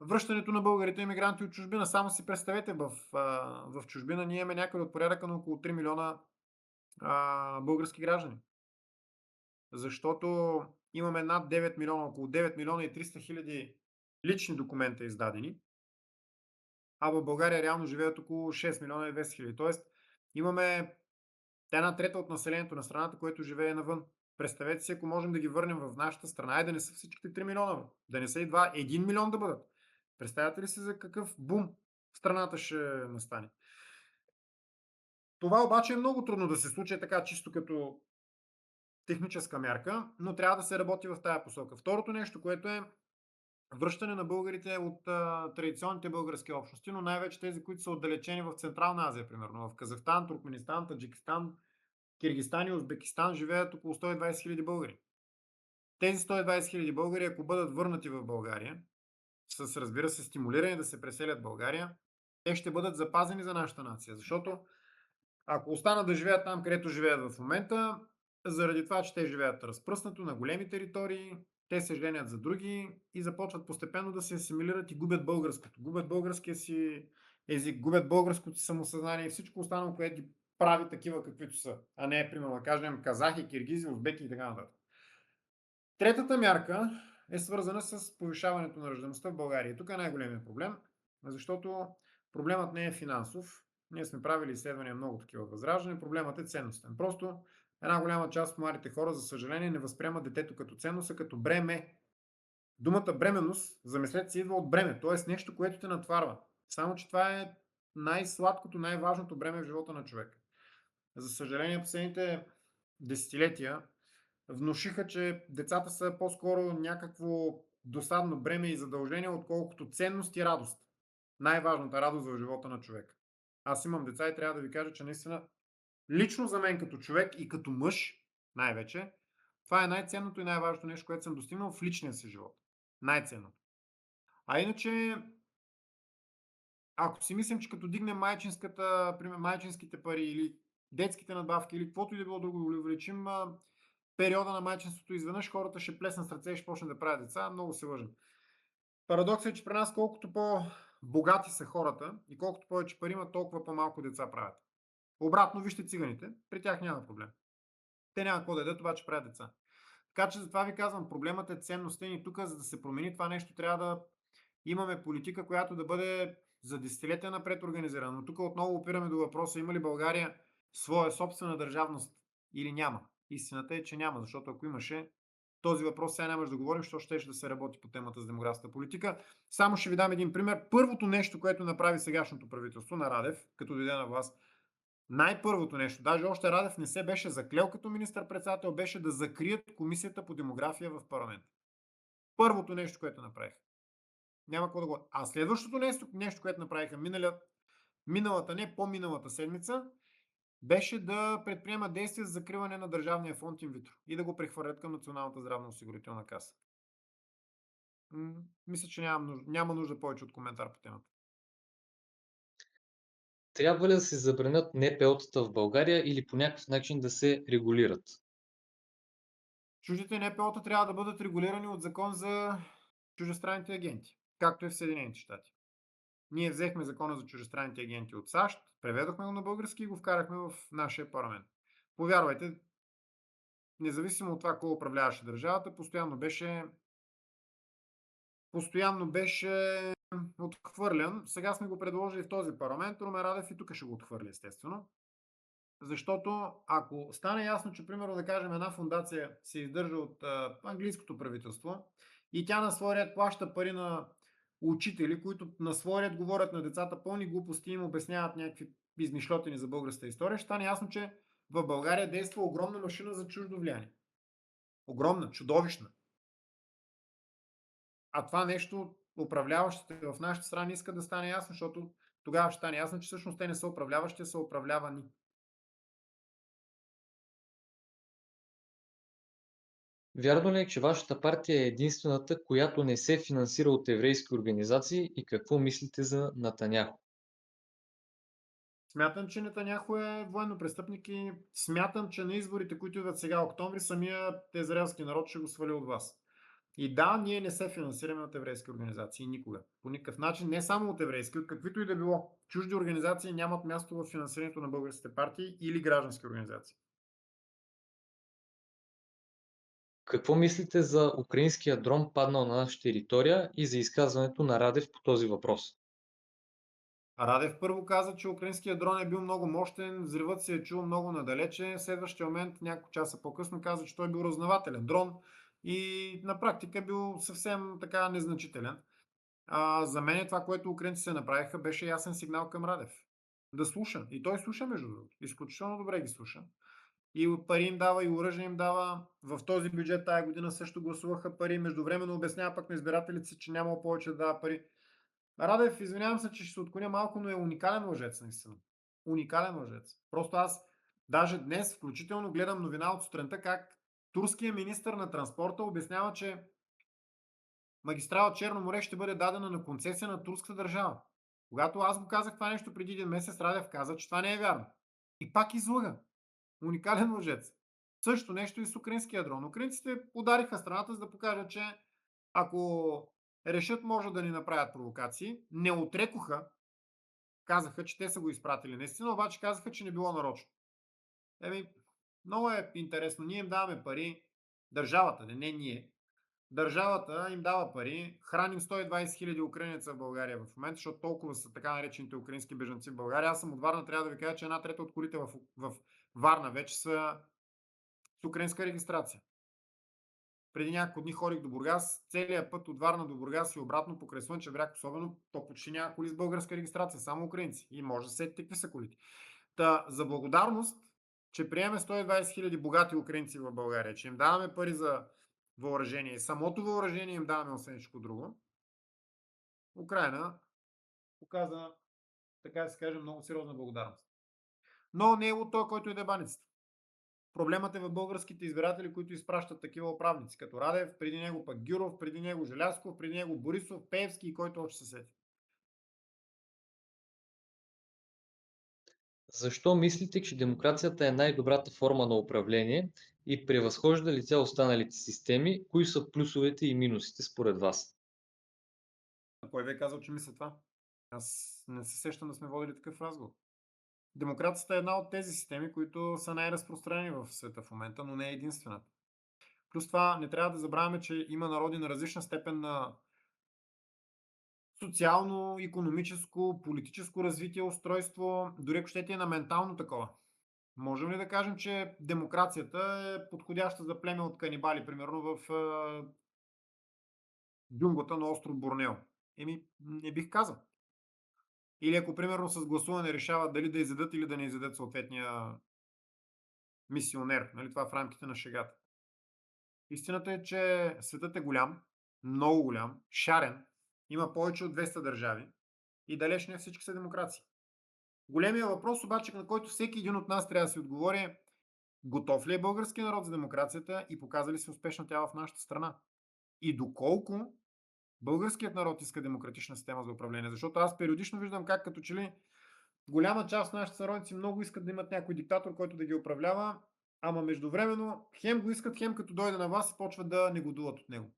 Speaker 2: връщането на българите иммигранти от чужбина. Само си представете, в чужбина ние имаме някъде от порядъка на около 3 милиона български граждани. Защото имаме над 9 милиона, около 9 милиона и 300 хиляди лични документа издадени, а в България реално живеят около 6 милиона и 200 хиляди. Тоест имаме една трета от населението на страната, което живее навън. Представете си, ако можем да ги върнем в нашата страна и да не са всичките 3 милиона, да не са едва 1 милион да бъдат. Представяте ли си за какъв бум страната ще настане? Това обаче е много трудно да се случи така чисто като техническа мярка, но трябва да се работи в тая посока. Второто нещо, което е връщане на българите от традиционните български общности, но най-вече тези, които са отдалечени в Централна Азия, примерно в Казахстан, Туркменистан, Таджикистан, Киргизстан и Узбекистан живеят около 120 хиляди българи. Тези 120 хиляди българи, ако бъдат върнати в България, с, разбира се, стимулирани да се преселят в България, те ще бъдат запазени за нашата нация. Защото ако останат да живеят там, където живеят в момента, заради това, че те живеят разпръснато на големи територии, те се женят за други и започват постепенно да се асимилират и губят българското. Губят българския си език, губят българското си самосъзнание и всичко останало, което ги прави такива каквито са, а не, примерно, да кажем, казахи, киргизи, узбеки и така нататък. Третата мярка е свързана с повишаването на раждаемостта в България. И тук е най-големият проблем, защото проблемът не е финансов. Ние сме правили изследвания много такива възраждане. Проблемът е ценностен. Просто една голяма част от младите хора, за съжаление, не възприемат детето като ценност, а като бреме. Думата бременност, замислете се, идва от бреме, т.е. нещо, което те натварва. Само, че това е най-сладкото, най-важното бреме в живота на човека. За съжаление, последните десетилетия внушиха, че децата са по-скоро някакво досадно бреме и задължение, отколкото ценност и радост. Най-важната радост в живота на човек. Аз имам деца и трябва да ви кажа, че наистина лично за мен като човек и като мъж най-вече, това е най-ценното и най-важното нещо, което съм достигнал в личния си живот. Най-ценното. А иначе, ако си мислим, че като дигнем майчинските пари или детските надбавки или каквото и да било друго, да увеличим периода на майчинството, изведнъж хората ще плеснат с ръце и ще почнат да правят деца. Много се лъжим. Парадоксът е, че при нас колкото по-богати са хората и колкото повече пари имат, толкова по-малко деца правят. Обратно, вижте циганите, при тях няма проблем. Те няма какво да ядат, обаче правят деца. Така че затова ви казвам, проблемът е ценностен и тук, за да се промени това нещо, трябва да имаме политика, която да бъде за десетилетия напред организирана. Но тук отново опираме до въпроса, има ли България своя собствена държавност или няма. Истината е, че няма, защото ако имаше, този въпрос сега нямаш да говорим, защото ще да се работи по темата за демографската политика. Само ще ви дам един пример. Първото нещо, което направи сегашното правителство на Радев, като дойде на власт, най-първото нещо, даже още Радев не се беше заклел като министър-председател, беше да закрият Комисията по демография в парламент. Първото нещо, което направих. Няма какво да го. А следващото нещо, което направиха миналата, не по-миналата седмица, беше да предприемат действия за закриване на държавния фонд инвитро и да го прехвърлят към Националната здравноосигурителна каса. Мисля, че няма нужда повече от коментар по темата.
Speaker 1: Трябва ли да се забранят НПО-тата в България или по някакъв начин да се регулират?
Speaker 2: Чуждите НПО-та трябва да бъдат регулирани от закон за чуждестранните агенти, както е в Съединените щати. Ние взехме закона за чуждестранните агенти от САЩ, преведохме го на български и го вкарахме в нашия парламент. Повярвайте, независимо от това кой управляваше държавата, постоянно беше отхвърлян. Сега сме го предложили в този парламент. Румен Радев и тук ще го отхвърли, естествено. Защото ако стане ясно, че примерно да кажем една фундация се издържа от английското правителство и тя на свой ред плаща пари на учители, които на свой ред говорят на децата пълни глупости и им обясняват някакви измишльотини за българската история, ще стане ясно, че в България действа огромна машина за чуждо влияние. Огромна, чудовищна. А това нещо управляващите в нашата страна не искат да стане ясно, защото тогава ще стане ясно, че всъщност те не са управляващи, а са управлявани.
Speaker 1: Вярно ли е, че вашата партия е единствената, която не се финансира от еврейски организации и какво мислите за Натаняхо?
Speaker 2: Смятам, че Нетаняху е военнопрестъпник и смятам, че на изборите, които идват сега октомври, самия израелски народ ще го свали от вас. И да, ние не се финансираме от еврейски организации никога. По никакъв начин, не само от еврейски, от каквито и да било. Чужди организации нямат място в финансирането на българските партии или граждански организации.
Speaker 1: Какво мислите за украинския дрон паднал на наша територия и за изказването на Радев по този въпрос?
Speaker 2: Радев първо каза, че украинският дрон е бил много мощен, взривът се е чул много надалече. В следващия момент, няколко часа по-късно, каза, че той е бил разузнавателен дрон и на практика е бил съвсем така незначителен. За мен това, което украинците направиха, беше ясен сигнал към Радев. Да слуша. И той слуша, между другото. Изключително добре ги слуша. И пари им дава, и оръжие им дава. В този бюджет тая година също гласуваха пари. Междувременно обяснява пък на избирателите си, че нямало повече да дава пари. Радев, извинявам се, че ще се отклоня малко, но е уникален лъжец, наистина. Уникален лъжец. Просто аз даже днес включително гледам новина от сутринта как турският министър на транспорта обяснява, че магистрала Черно море ще бъде дадена на концесия на турската държава. Когато аз го казах това нещо преди един месец, Радев каза, че това не е вярно. И пак излъга. Уникален лъжец. Също нещо и с украинския дрон. Украинците удариха страната, за да покажат, че ако решат, може да ни направят провокации. Не отрекоха, казаха, че те са го изпратили. Наистина, обаче казаха, че не било нарочно. Еми, много е интересно. Ние им даваме пари, държавата, не ние. Държавата им дава пари, храним 120 хиляди украинеца в България в момента, защото толкова са така наречените украински бежанци в България. Аз съм от Варна, трябва да ви кажа, че една трета от колите в Варна вече са с украинска регистрация. Преди няколко дни ходих до Бургас, целият път от Варна до Бургас и обратно покрай Слънчев бряг, особено, то почти няма коли с българска регистрация, само украинци. И може да сетите какви са колите. Та, за благодарност, че приеме 120 хиляди богати украинци в България, че им даваме пари за въоръжение и самото въоръжение им даваме, освен всичко друго, Украина показа, така да се каже, много сериозна благодарност. Но не е от той, който иде баницата. Проблемът е в българските избиратели, които изпращат такива управници, като Радев, преди него пък Гюров, преди него Желязков, преди него Борисов, Пеевски и който още се сети.
Speaker 1: Защо мислите, че демокрацията е най-добрата форма на управление и превъзхожда ли тя останалите системи? Кои са плюсовете и минусите според вас?
Speaker 2: А кой ви е казал, че мисля това? Аз не се сещам да сме водили такъв разговор. Демокрацията е една от тези системи, които са най-разпространени в света в момента, но не е единствената. Плюс това не трябва да забравяме, че има народи на различна степен на социално, икономическо, политическо развитие, устройство, дори ако щете и на ментално такова. Можем ли да кажем, че демокрацията е подходяща за племе от канибали, примерно в джунглата на остров Борнео? Еми, не бих казал. Или ако примерно с гласуване решават дали да изядат или да не изядат съответния мисионер. Нали, това в рамките на шегата. Истината е, че светът е голям, много голям, шарен, има повече от 200 държави и далеч не всички са демокрации. Големия въпрос обаче, на който всеки един от нас трябва да си отговори е: готов ли е българския народ за демокрацията и показа ли се успешно тя в нашата страна? И доколко българският народ иска демократична система за управление? Защото аз периодично виждам как като че ли голяма част от нашите сънародници много искат да имат някой диктатор, който да ги управлява, ама междувременно хем го искат, хем като дойде на власт и почват да негодуват от него.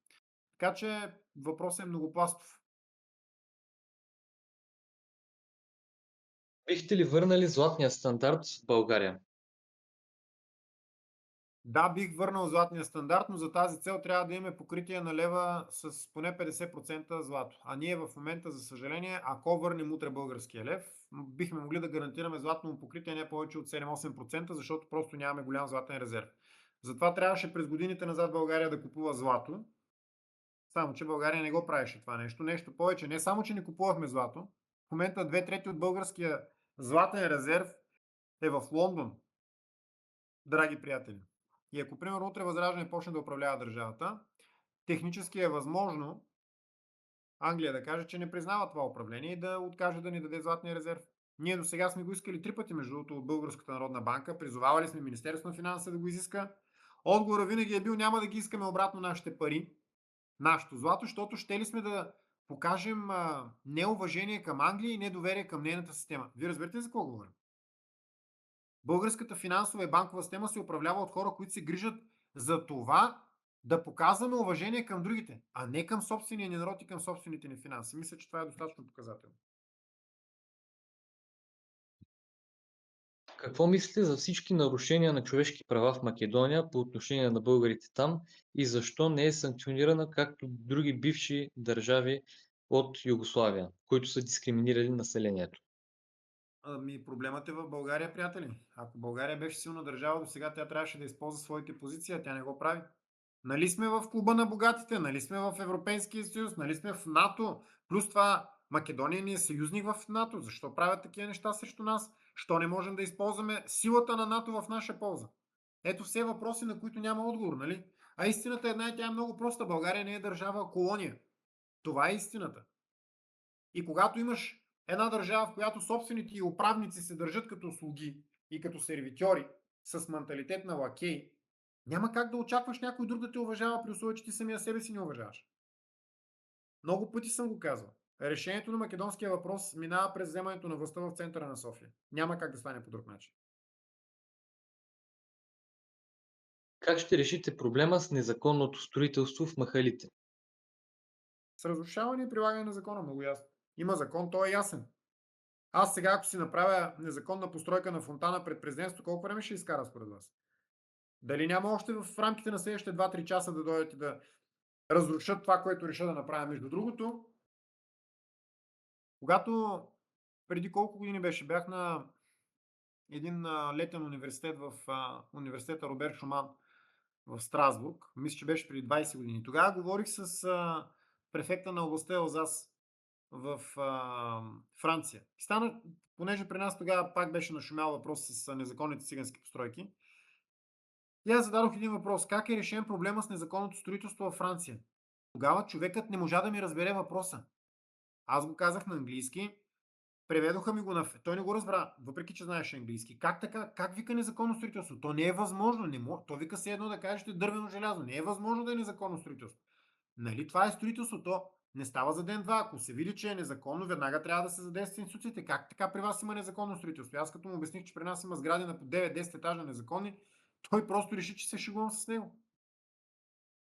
Speaker 2: Така че въпросът е многопластов.
Speaker 1: Бихте ли върнали златния стандарт в България?
Speaker 2: Да, бих върнал златния стандарт, но за тази цел трябва да имаме покритие на лева с поне 50% злато. А ние в момента, за съжаление, ако върнем утре българския лев, бихме могли да гарантираме златно покритие не повече от 7-8%, защото просто нямаме голям златен резерв. Затова трябваше през годините назад България да купува злато, Само че България не го правеше това нещо. Нещо повече, не само че не купувахме злато, в момента 2/3 от българския златен резерв е в Лондон, драги приятели. И ако примерно утре ВЪЗРАЖДАНЕ почне да управлява държавата, технически е възможно Англия да каже, че не признава това управление и да откаже да ни даде златния резерв. Ние до сега сме го искали 3 пъти, между другото, от Българската народна банка. Призовавали сме Министерството на финансите да го изиска. Отговорът винаги е бил: няма да ги искаме обратно нашите пари, нашето злато, защото щели сме да покажем неуважение към Англия и недоверие към нейната система. Вие разбирате ли за какво говоря? Българската финансова и банкова система се управлява от хора, които се грижат за това да показваме уважение към другите, а не към собствения ни народ и към собствените ни финанси. Мисля, че това е достатъчно показателно.
Speaker 1: Какво мислите за всички нарушения на човешки права в Македония по отношение на българите там и защо не е санкционирана, както други бивши държави от Югославия, които са дискриминирали населението?
Speaker 2: Ами, проблемът е в България, приятели. Ако България беше силна държава, до сега тя трябваше да използва своите позиции, а тя не го прави. Нали сме в клуба на богатите, нали сме в Европейския съюз, нали сме в НАТО. Плюс това Македония ни е съюзник в НАТО. Защо правят такива неща срещу нас? Що не можем да използваме силата на НАТО в наша полза? Ето все въпроси, на които няма отговор, нали? А истината е една и тя е много проста. България не е държава, а колония. Това е истината. И когато имаш една държава, в която собствените и управници се държат като слуги и като сервитьори с менталитет на лакей, няма как да очакваш някой друг да те уважава, при условие че ти самия себе си не уважаваш. Много пъти съм го казвал. Решението на македонския въпрос минава през вземането на властта в центъра на София. Няма как да стане по друг начин.
Speaker 1: Как ще решите проблема с незаконното строителство в махалите?
Speaker 2: С разрушаване и прилагане на закона, много ясно. Има закон, той е ясен. Аз сега, ако си направя незаконна постройка на фонтана пред президентството, колко време ще изкара според вас? Дали няма още в рамките на следващите 2-3 часа да дойдат и да разрушат това, което реша да направя? Между другото, когато преди колко години беше, бях на един летен университет в университета Робер Шуман в Страсбург. Мисля, че беше преди 20 години. Тогава говорих с префекта на областта Елзас в Франция. И стана, понеже при нас тогава пак беше нашумял въпрос с незаконните цигански постройки. И аз зададох един въпрос: как е решен проблема с незаконното строителство във Франция? Тогава човекът не можа да ми разбере въпроса. Аз го казах на английски, преведоха ми го на... Той не го разбра, въпреки че знаеше английски. Как така? Как вика незаконно строителство? То не е възможно. Не мож... То вика все едно да кажете дървено желязо. Не е възможно да е незаконно строителство. Нали това е строителство? То не става за ден-два. Ако се види, че е незаконно, веднага трябва да се задействат институциите. Как така при вас има незаконно строителство? Аз като му обясних, че при нас има сгради на по 9-10 етажа незаконни, той просто реши, че се шегувам с него.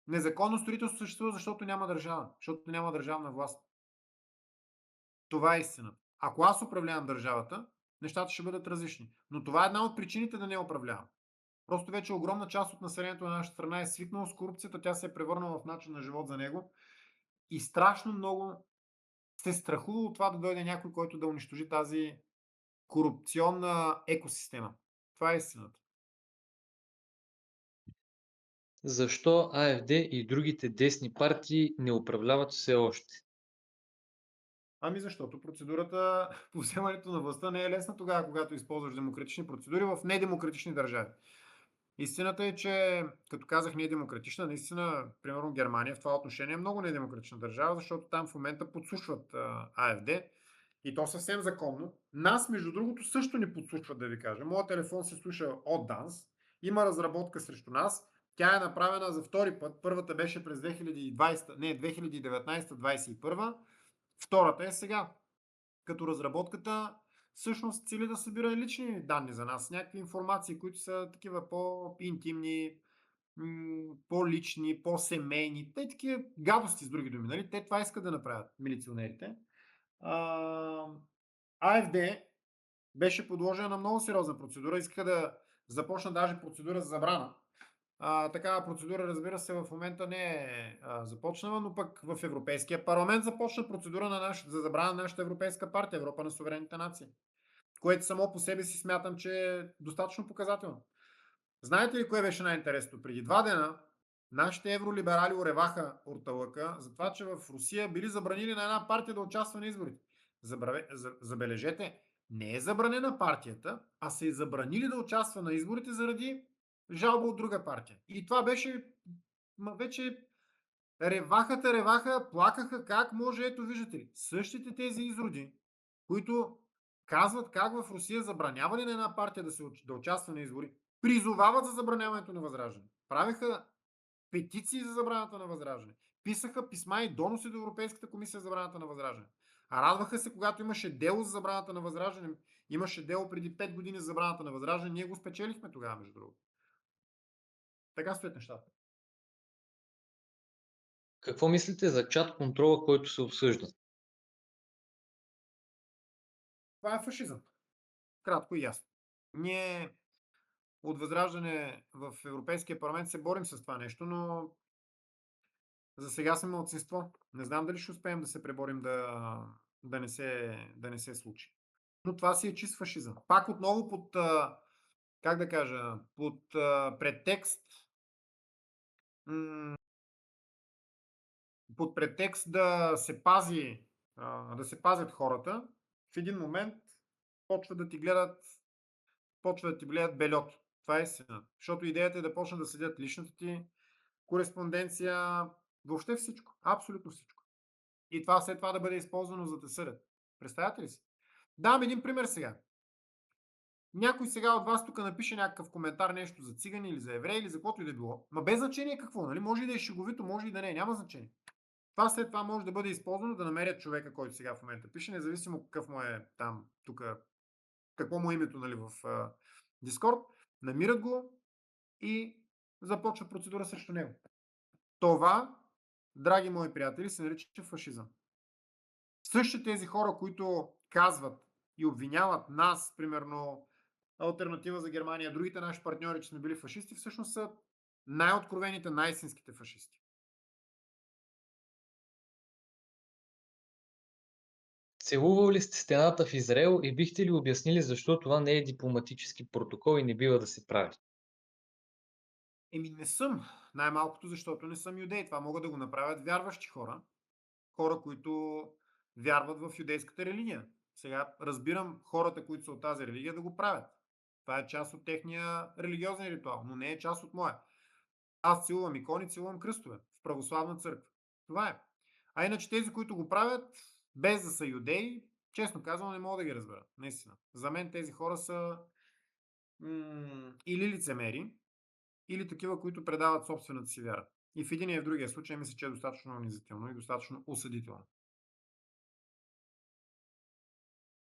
Speaker 2: Незаконно строителство съществува, защото няма държава, защото няма държавна власт. Това е истината. Ако аз управлявам държавата, нещата ще бъдат различни. Но това е една от причините да не управлявам. Просто вече огромна част от населението на нашата страна е свикнало с корупцията, тя се е превърнала в начин на живот за него и страшно много се страхува от това да дойде някой, който да унищожи тази корупционна екосистема. Това е истината.
Speaker 1: Защо АФД и другите десни партии не управляват все още?
Speaker 2: Ами защото процедурата по вземането на властта не е лесна тогава, когато използваш демократични процедури в недемократични държави. Истината е, че като казах недемократична, наистина, примерно Германия в това отношение е много недемократична държава, защото там в момента подслушват АФД и то съвсем законно. Нас, между другото, също ни подслушват, да ви кажа. Моят телефон се слуша от ДАНС, има разработка срещу нас, тя е направена за втори път. Първата беше през 2020, не, 2019-2021, втората е сега. Като разработката всъщност цели да събира лични данни за нас, някакви информации, които са такива по-интимни, по-лични, по-семейни, те такива гадости с други думи. Нали? Те това искат да направят милиционерите. А, АФД беше подложена на много сериозна процедура. Искаха да започна даже процедура за забрана. Такава процедура, разбира се, в момента не е започнала, но пък в Европейския парламент започна процедура за забрана на нашата европейска партия, Европа на суверените нации, което само по себе си смятам, че е достатъчно показателно. Знаете ли кое беше най-интересното? Преди 2 дена Нашите евролиберали ореваха орталъка за това, че в Русия били забранили на една партия да участва на изборите. Забележете, не е забранена партията, а са и забранили да участва на изборите заради жалба от друга партия. И това беше вече реваха, плакаха, как може, ето виждате ли. Същите тези изроди, които казват как в Русия забранявали на една партия да участва на избори, призовават за забраняването на Възраждане. Правиха петиции за забраната на Възраждане. Писаха писма и доноси до Европейската комисия за забраната на Възраждане. А радваха се, когато имаше дело за забраната на Възраждане. Имаше дело преди 5 години за забраната на Възраждане. Ние го спечелихме тогава, между другото. Така стоят нещата.
Speaker 1: Какво мислите за чат контрола, който се обсъжда?
Speaker 2: Това е фашизъм. Кратко и ясно. Ние от Възраждане в Европейския парламент се борим с това нещо, но за сега сме малцинство. Не знам дали ще успеем да се преборим да не се случи. Но това си е чист фашизъм. Пак отново под, как да кажа, под претекст, под претекст да се пазят хората, в един момент почват да ти гледат, почва да ти гледат бельото. Това е истина. Защото идеята е да почнат да следят личната ти кореспонденция, въобще всичко. Абсолютно всичко. И това след това да бъде използвано за да те съдят. Представяте ли си? Давам един пример сега. Някой сега от вас тук напише някакъв коментар, нещо за цигани или за евреи или за каквото и да било, ма без значение какво, нали? Може и да е шеговито, може и да не е, няма значение. Това след това може да бъде използвано да намерят човека, който сега в момента пише, независимо какъв му е там, тук, какво му е името, нали, в Discord, намират го и започва процедура срещу него. Това, драги мои приятели, се нарича фашизъм. Същите тези хора, които казват и обвиняват нас, примерно Алтернатива за Германия, другите наши партньори, че сме били фашисти, всъщност са най-откровените, най-истинските фашисти.
Speaker 1: Целувал ли сте стената в Израел и бихте ли обяснили защо това не е дипломатически протокол и не бива да се прави?
Speaker 2: Еми не съм. Най-малкото, защото не съм юдей. Това могат да го направят вярващи хора. Хора, които вярват в юдейската религия. Сега разбирам хората, които са от тази религия, да го правят. Това е част от техния религиозен ритуал, но не е част от моя. Аз целувам икони, целувам кръстове в православна църква. Това е. А иначе тези, които го правят, без да са юдеи, честно казвам, не мога да ги разбера. Наистина. За мен тези хора са или лицемери, или такива, които предават собствената си вяра. И в един и в другия случай мисля, че е достатъчно унизително и достатъчно осъдително.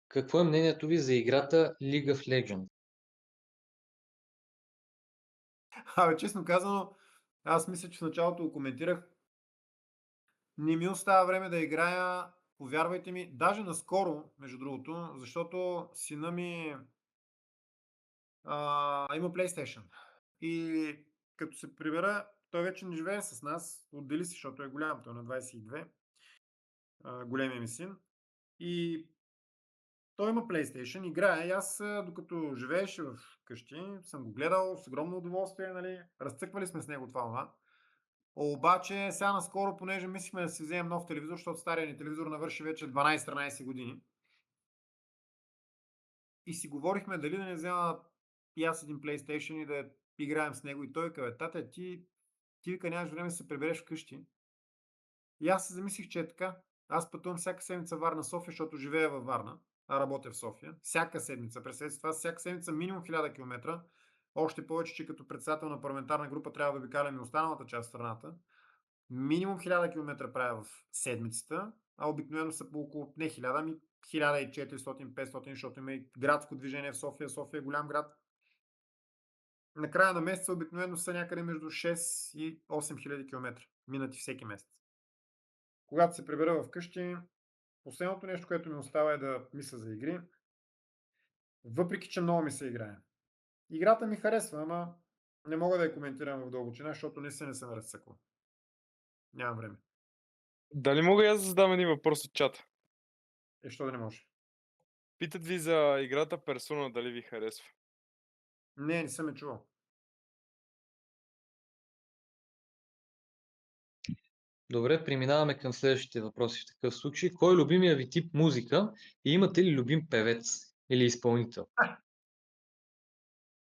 Speaker 1: Какво е мнението ви за играта League of Legends?
Speaker 2: Абе, честно казано, аз мисля, че в началото го коментирах. Не ми остава време да играя, повярвайте ми, даже наскоро, между другото, защото сина ми има PlayStation. И като се прибера, той вече не живее с нас, отдели се, защото е голям, той е на 22, големия ми син. И той има PlayStation, играе и аз, докато живееше в къщи, съм го гледал с огромно удоволствие, нали, разцъквали сме с него това. Обаче сега наскоро, понеже мислихме да си вземем нов телевизор, защото стария ни телевизор навърши вече 12-13 години. И си говорихме дали да не взема и аз един PlayStation и да играем с него. И той казва: тате, ти вика, нямаш време да се прибереш вкъщи. И аз се замислих, че е така. Аз пътувам всяка седмица Варна-София, защото живея във Варна, а работя в София. Всяка седмица. Представете си това, всяка седмица минимум 1000 км. Още повече, че като председател на парламентарна група трябва да обикалям и останалата част в страната. Минимум 1000 км правя в седмицата, а обикновено са по около не 1000, ами 1400-500, защото има и градско движение в София. София е голям град. На края на месеца обикновено са някъде между 6 и 8000 км, минати всеки месец. Когато се прибера вкъщи, последното нещо, което ми остава е да мисля за игри, въпреки че много ми се играе. Играта ми харесва, ама не мога да я коментирам в дълбочина, защото наистина не съм разцъквал. Нямам време.
Speaker 3: Дали мога и аз да задам един въпрос от чата?
Speaker 2: Що да не може?
Speaker 3: Питат ви за играта Persona, дали ви харесва?
Speaker 2: Не съм я чувал.
Speaker 1: Добре, преминаваме към следващите въпроси в такъв случай. Кой е любимия ви тип музика и имате ли любим певец или изпълнител?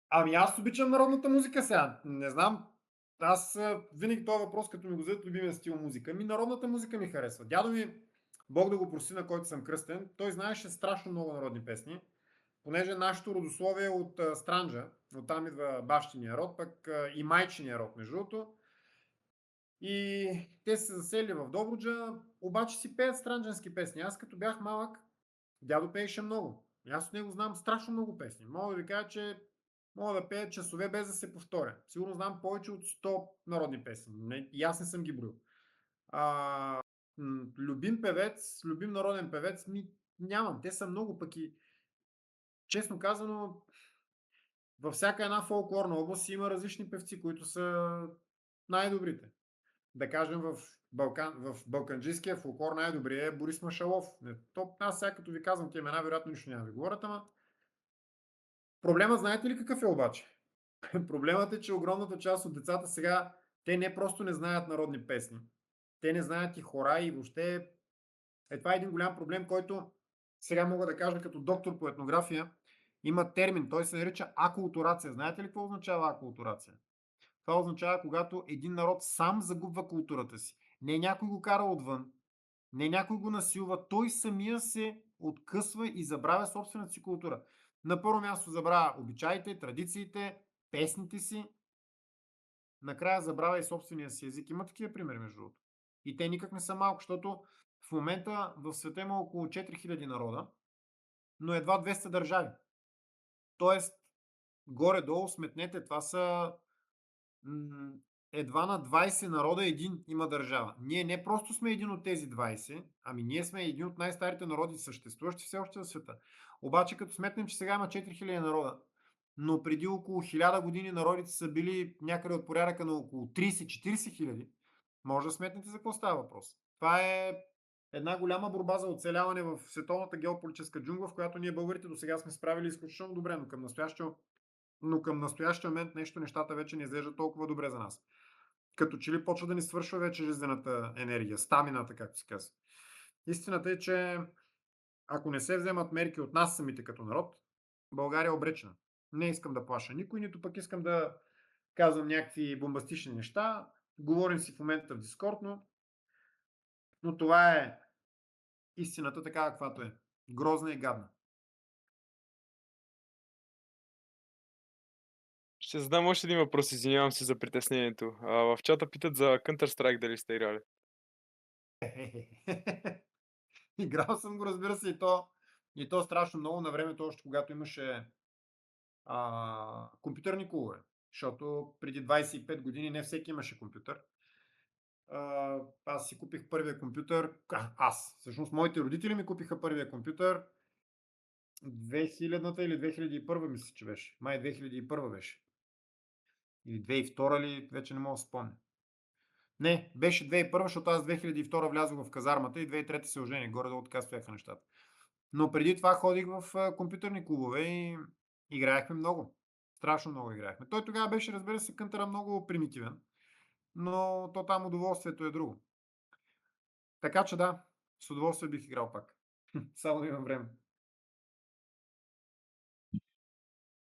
Speaker 2: Ами аз обичам народната музика сега. Не знам. Аз винаги този въпрос, като ми го зададат любимия стил музика, народната музика ми харесва. Дядо ми, Бог да го прости, на който съм кръстен, той знаеше страшно много народни песни, понеже нашето родословие е от Странджа, оттам идва бащиния род, пък и майчиния род, между другото. И те са се заселили в Добруджа, обаче си пеят странджански песни. Аз като бях малък, дядо пееше много. И аз от него знам страшно много песни. Мога да ви кажа, че мога да пея часове без да се повторя. Сигурно знам повече от 100 народни песни. И аз не съм ги броил. Любим певец, любим народен певец, нямам. Те са много пък и, честно казано, във всяка една фолклорна област има различни певци, които са най-добрите. Да кажем, в балканджийския фолклор най-добрият е Борис Машалов. Аз сега като ви казвам тези имена, вероятно нищо няма да ви говорят, ама проблемът знаете ли какъв е обаче? Проблемът е, че огромната част от децата сега, те не просто не знаят народни песни. Те не знаят и хора и въобще това е един голям проблем, който сега мога да кажа като доктор по етнография. Има термин, той се нарича акултурация. Знаете ли какво означава акултурация? Това означава, когато един народ сам загубва културата си. Не някой го кара отвън, не някой го насилва, той самия се откъсва и забравя собствената си култура. На първо място забравя обичаите, традициите, песните си, накрая забравя и собствения си език. Има такива примери, между другото. И те никак не са малко, защото в момента в света има около 4000 народа, но едва 200 държави. Тоест, горе-долу сметнете, това са едва на 20 народа един има държава. Ние не просто сме един от тези 20, ами ние сме един от най-старите народи, съществуващи все още в света. Обаче като сметнем, че сега има 4000 народа, но преди около 1000 години народите са били някъде от порядъка на около 30-40 хиляди, може да сметнете за какво става въпрос. Това е една голяма борба за оцеляване в световната геополитическа джунгла, в която ние българите до сега сме справили изключително добре, но към настоящия момент нещата вече не изглеждат толкова добре за нас. Като че ли почва да ни свършва вече жизнената енергия, стамината, както се казва. Истината е, че ако не се вземат мерки от нас самите като народ, България е обречена. Не искам да плаша никой, нито пък искам да казвам някакви бомбастични неща. Говорим си в момента в Дискорд, но това е истината така, каквато е. Грозна и гадна.
Speaker 3: Ще задам още един въпрос, извинявам се за притеснението. В чата питат за Counter-Strike дали сте играли.
Speaker 2: Играл съм го, разбира се, и то страшно много на времето, още когато имаше компютърни клубове. Защото преди 25 години не всеки имаше компютър. Аз си купих първия компютър. Всъщност моите родители ми купиха първия компютър 2000-та или 2001 мисля, че беше. Май 2001 беше. Или 2002 ли, вече не мога да спомня. Не, беше 2001, защото аз 2002 влязох в казармата и 2003 се ожених. Горе-долу така стояха нещата. Но преди това ходих в компютърни клубове и играехме много. Страшно много играехме. Той тогава беше, разбира се, кънтъра много примитивен, но то там удоволствието е друго. Така че да, с удоволствие бих играл пак. Само да имам време.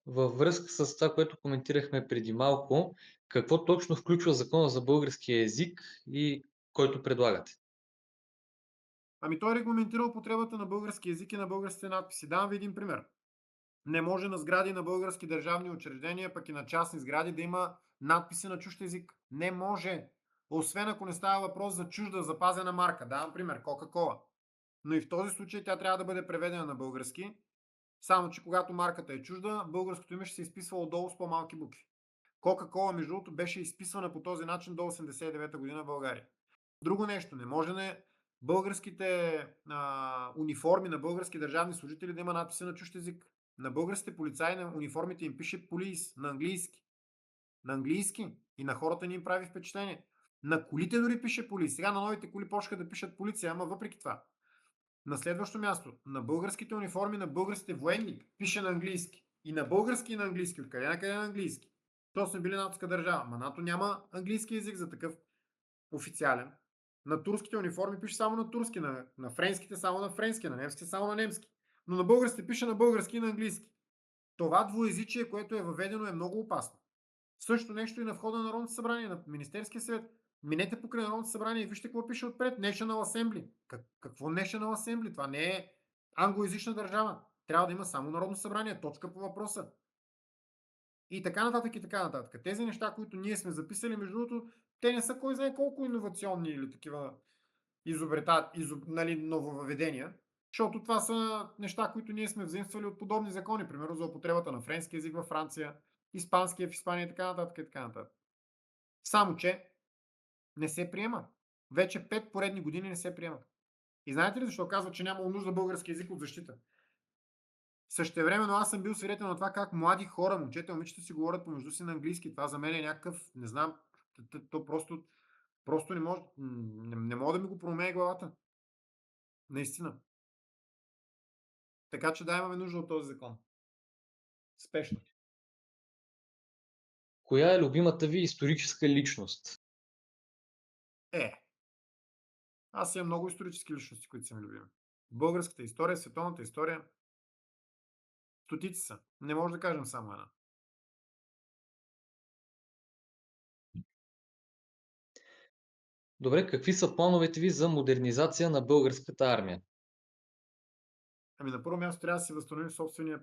Speaker 1: Във връзка с това, което коментирахме преди малко, какво точно включва Закона за българския език и който предлагате?
Speaker 2: Ами той регламентира употребата на български език и на българските надписи. Давам ви един пример. Не може на сгради на български държавни учреждения, пък и на частни сгради да има надписи на чужд език. Не може. Освен ако не става въпрос за чужда запазена марка. Давам пример, Кока-кола. Но и в този случай тя трябва да бъде преведена на български, само че когато марката е чужда, българското име ще се изписва отдолу с по-малки букви. Кока-кола, между другото, беше изписвана по този начин до 89-та година в България. Друго нещо, не може на българските униформи на български държавни служители да има надписи на чужд език. На българските полицаи на униформите им пише полис на английски. На английски. И на хората ни им прави впечатление. На колите дори пише полис. Сега на новите коли почнаха да пишат полиция, ама въпреки това. На следващо място, на българските униформи на българските военни пише на английски. И на български и на английски. Откъде на къде на английски? То сме били натовска държава. Ма НАТО няма английски език за такъв официален. На турските униформи пише само на турски, на френските само на френски, на немските само на немски. Но на българските пише на български и на английски. Това двуезичие, което е въведено, е много опасно. Също нещо и на входа на Народното събрание, на Министерския съвет. Минете покрай Народното събрание и вижте какво пише отпред. National Assembly. Какво National Assembly? Това не е англоязична държава. Трябва да има само Народно събрание. Точка по въпроса. И така нататък, и така нататък. Тези неща, които ние сме записали, между другото, те не са кой знае колко иновационни или такива нали, нововъведения, защото това са неща, които ние сме взаимствали от подобни закони, примерно за употребата на френски език във Франция, испанския в Испания и така нататък, и така нататък. Само, че не се приема. Вече 5 поредни години не се приема. И знаете ли защо казва, че нямало нужда български език от защита? Същевременно аз съм бил свидетел на това как млади хора, момчета и момичета си говорят помежду си на английски. Това за мен е някакъв, не знам, то просто не мога да ми го променя главата. Наистина. Така че да, имаме нужда от този закон. Спешно.
Speaker 1: Коя е любимата ви историческа личност?
Speaker 2: Е, аз имам много исторически личности, които са ми любими. Българската история, световната история, стотици са. Не може да кажем само една.
Speaker 1: Добре, какви са плановете ви за модернизация на българската армия?
Speaker 2: Ами на първо място трябва да си възстановим собствения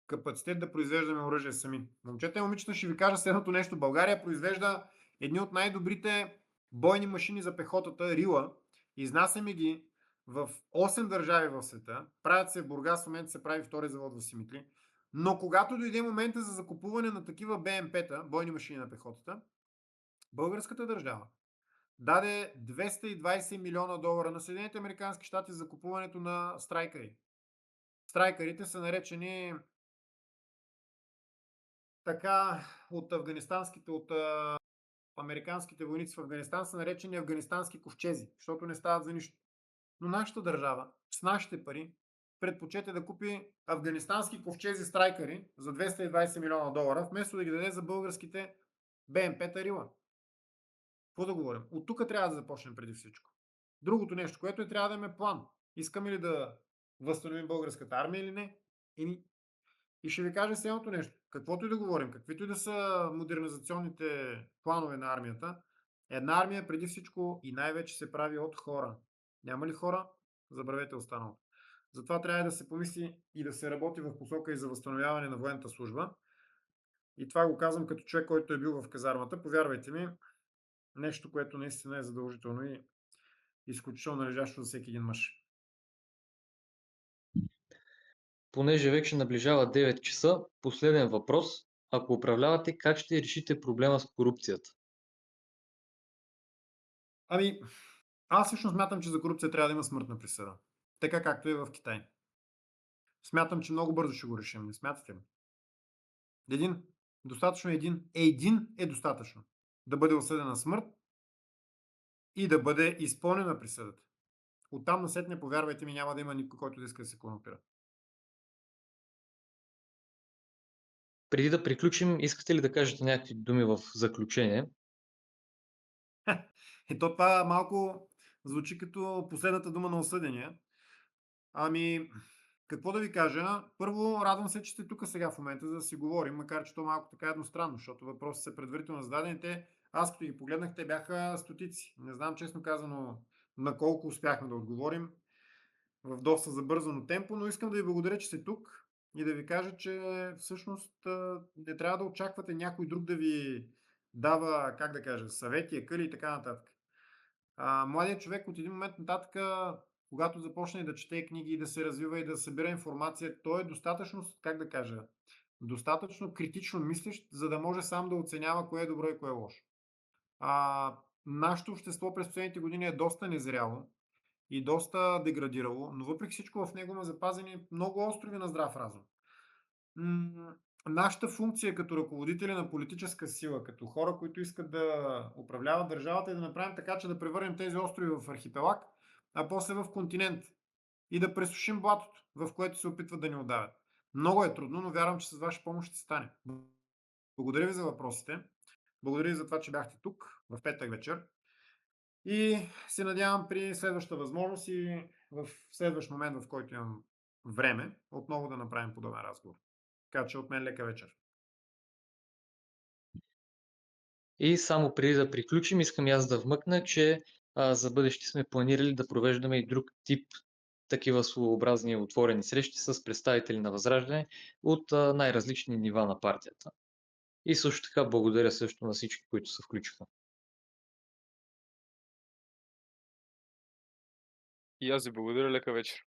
Speaker 2: капацитет да произвеждаме оръжие сами. Момчета и момичета, ще ви кажа следното нещо. България произвежда едни от най-добрите бойни машини за пехотата, Рила. Изнасяме ги в 8 държави в света. Правят се в Бургас, в момента се прави втори завод в Симитли. Но когато дойде момента за закупуване на такива БМП-та, бойни машини на пехотата, българската държава даде 220 милиона долара на Съединените американски щати за закупуването на страйкари. Страйкарите са наречени така от американските войници в Афганистан са наречени афганистански ковчези, защото не стават за нищо. Но нашата държава с нашите пари предпочете да купи афганистански ковчези страйкари за 220 милиона долара, вместо да ги даде за българските БМП-та Рила. Какво да говорим? От тук трябва да започнем преди всичко. Другото нещо, което трябва да имаме план. Искаме ли да възстановим българската армия или не? И ще ви кажа следното нещо. Каквото и да говорим, каквито и да са модернизационните планове на армията, една армия преди всичко и най-вече се прави от хора. Няма ли хора? Забравете останалото. Затова трябва да се помисли и да се работи в посока и за възстановяване на военната служба. И това го казвам като човек, който е бил в казармата. Повярвайте ми, нещо, което наистина е задължително и изключително належащо за всеки един мъж.
Speaker 1: Понеже вече наближава 9 часа, последен въпрос. Ако управлявате, как ще решите проблема с корупцията?
Speaker 2: Ами, аз всъщност смятам, че за корупция трябва да има смъртна присъда. Така както е в Китай. Смятам, че много бързо ще го решим. Не смятате ли? Достатъчно един. Един е достатъчно. Да бъде осъден на смърт и да бъде изпълнена присъдата. Оттам насетне, повярвайте ми, няма да има никой, който да иска да се корумпира.
Speaker 1: Преди да приключим, искате ли да кажете някакви думи в заключение?
Speaker 2: Ето това малко звучи като последната дума на осъдения. Ами, какво да ви кажа? Първо, радвам се, че сте тук сега в момента, за да си говорим, макар че то малко така едностранно, защото въпросите са предварително зададени. Аз като ги погледнах, те бяха стотици. Не знам, честно казано, на колко успяхме да отговорим в доста забързано темпо, но искам да ви благодаря, че сте тук и да ви кажа, че всъщност не трябва да очаквате някой друг да ви дава, как да кажа, съвети, акъли и така нататък. Младият човек от един момент нататък, когато започне да чете книги и да се развива и да събира информация, той е достатъчно, как да кажа, достатъчно критично мислещ, за да може сам да оценява кое е добро и кое е лошо. Нашето общество през последните години е доста незряло и доста деградирало, но въпреки всичко в него има запазени много острови на здрав разум. Нашата функция като ръководители на политическа сила, като хора, които искат да управляват държавата, е да направим така, че да превърнем тези острови в архипелаг, а после в континент и да пресушим блатото, в което се опитват да ни удавят. Много е трудно, но вярвам, че с ваша помощ ще стане. Благодаря ви за въпросите. Благодаря ви за това, че бяхте тук в петък вечер. И се надявам при следваща възможност и в следващ момент, в който имам време, отново да направим подобен разговор. Така че от мен лека вечер.
Speaker 1: И само преди да приключим, искам и аз да вмъкна, че за бъдеще сме планирали да провеждаме и друг тип такива своеобразни отворени срещи с представители на Възраждане от най-различни нива на партията. И също така благодаря също на всички, които се включиха.
Speaker 3: И аз ви благодаря, лека вечер.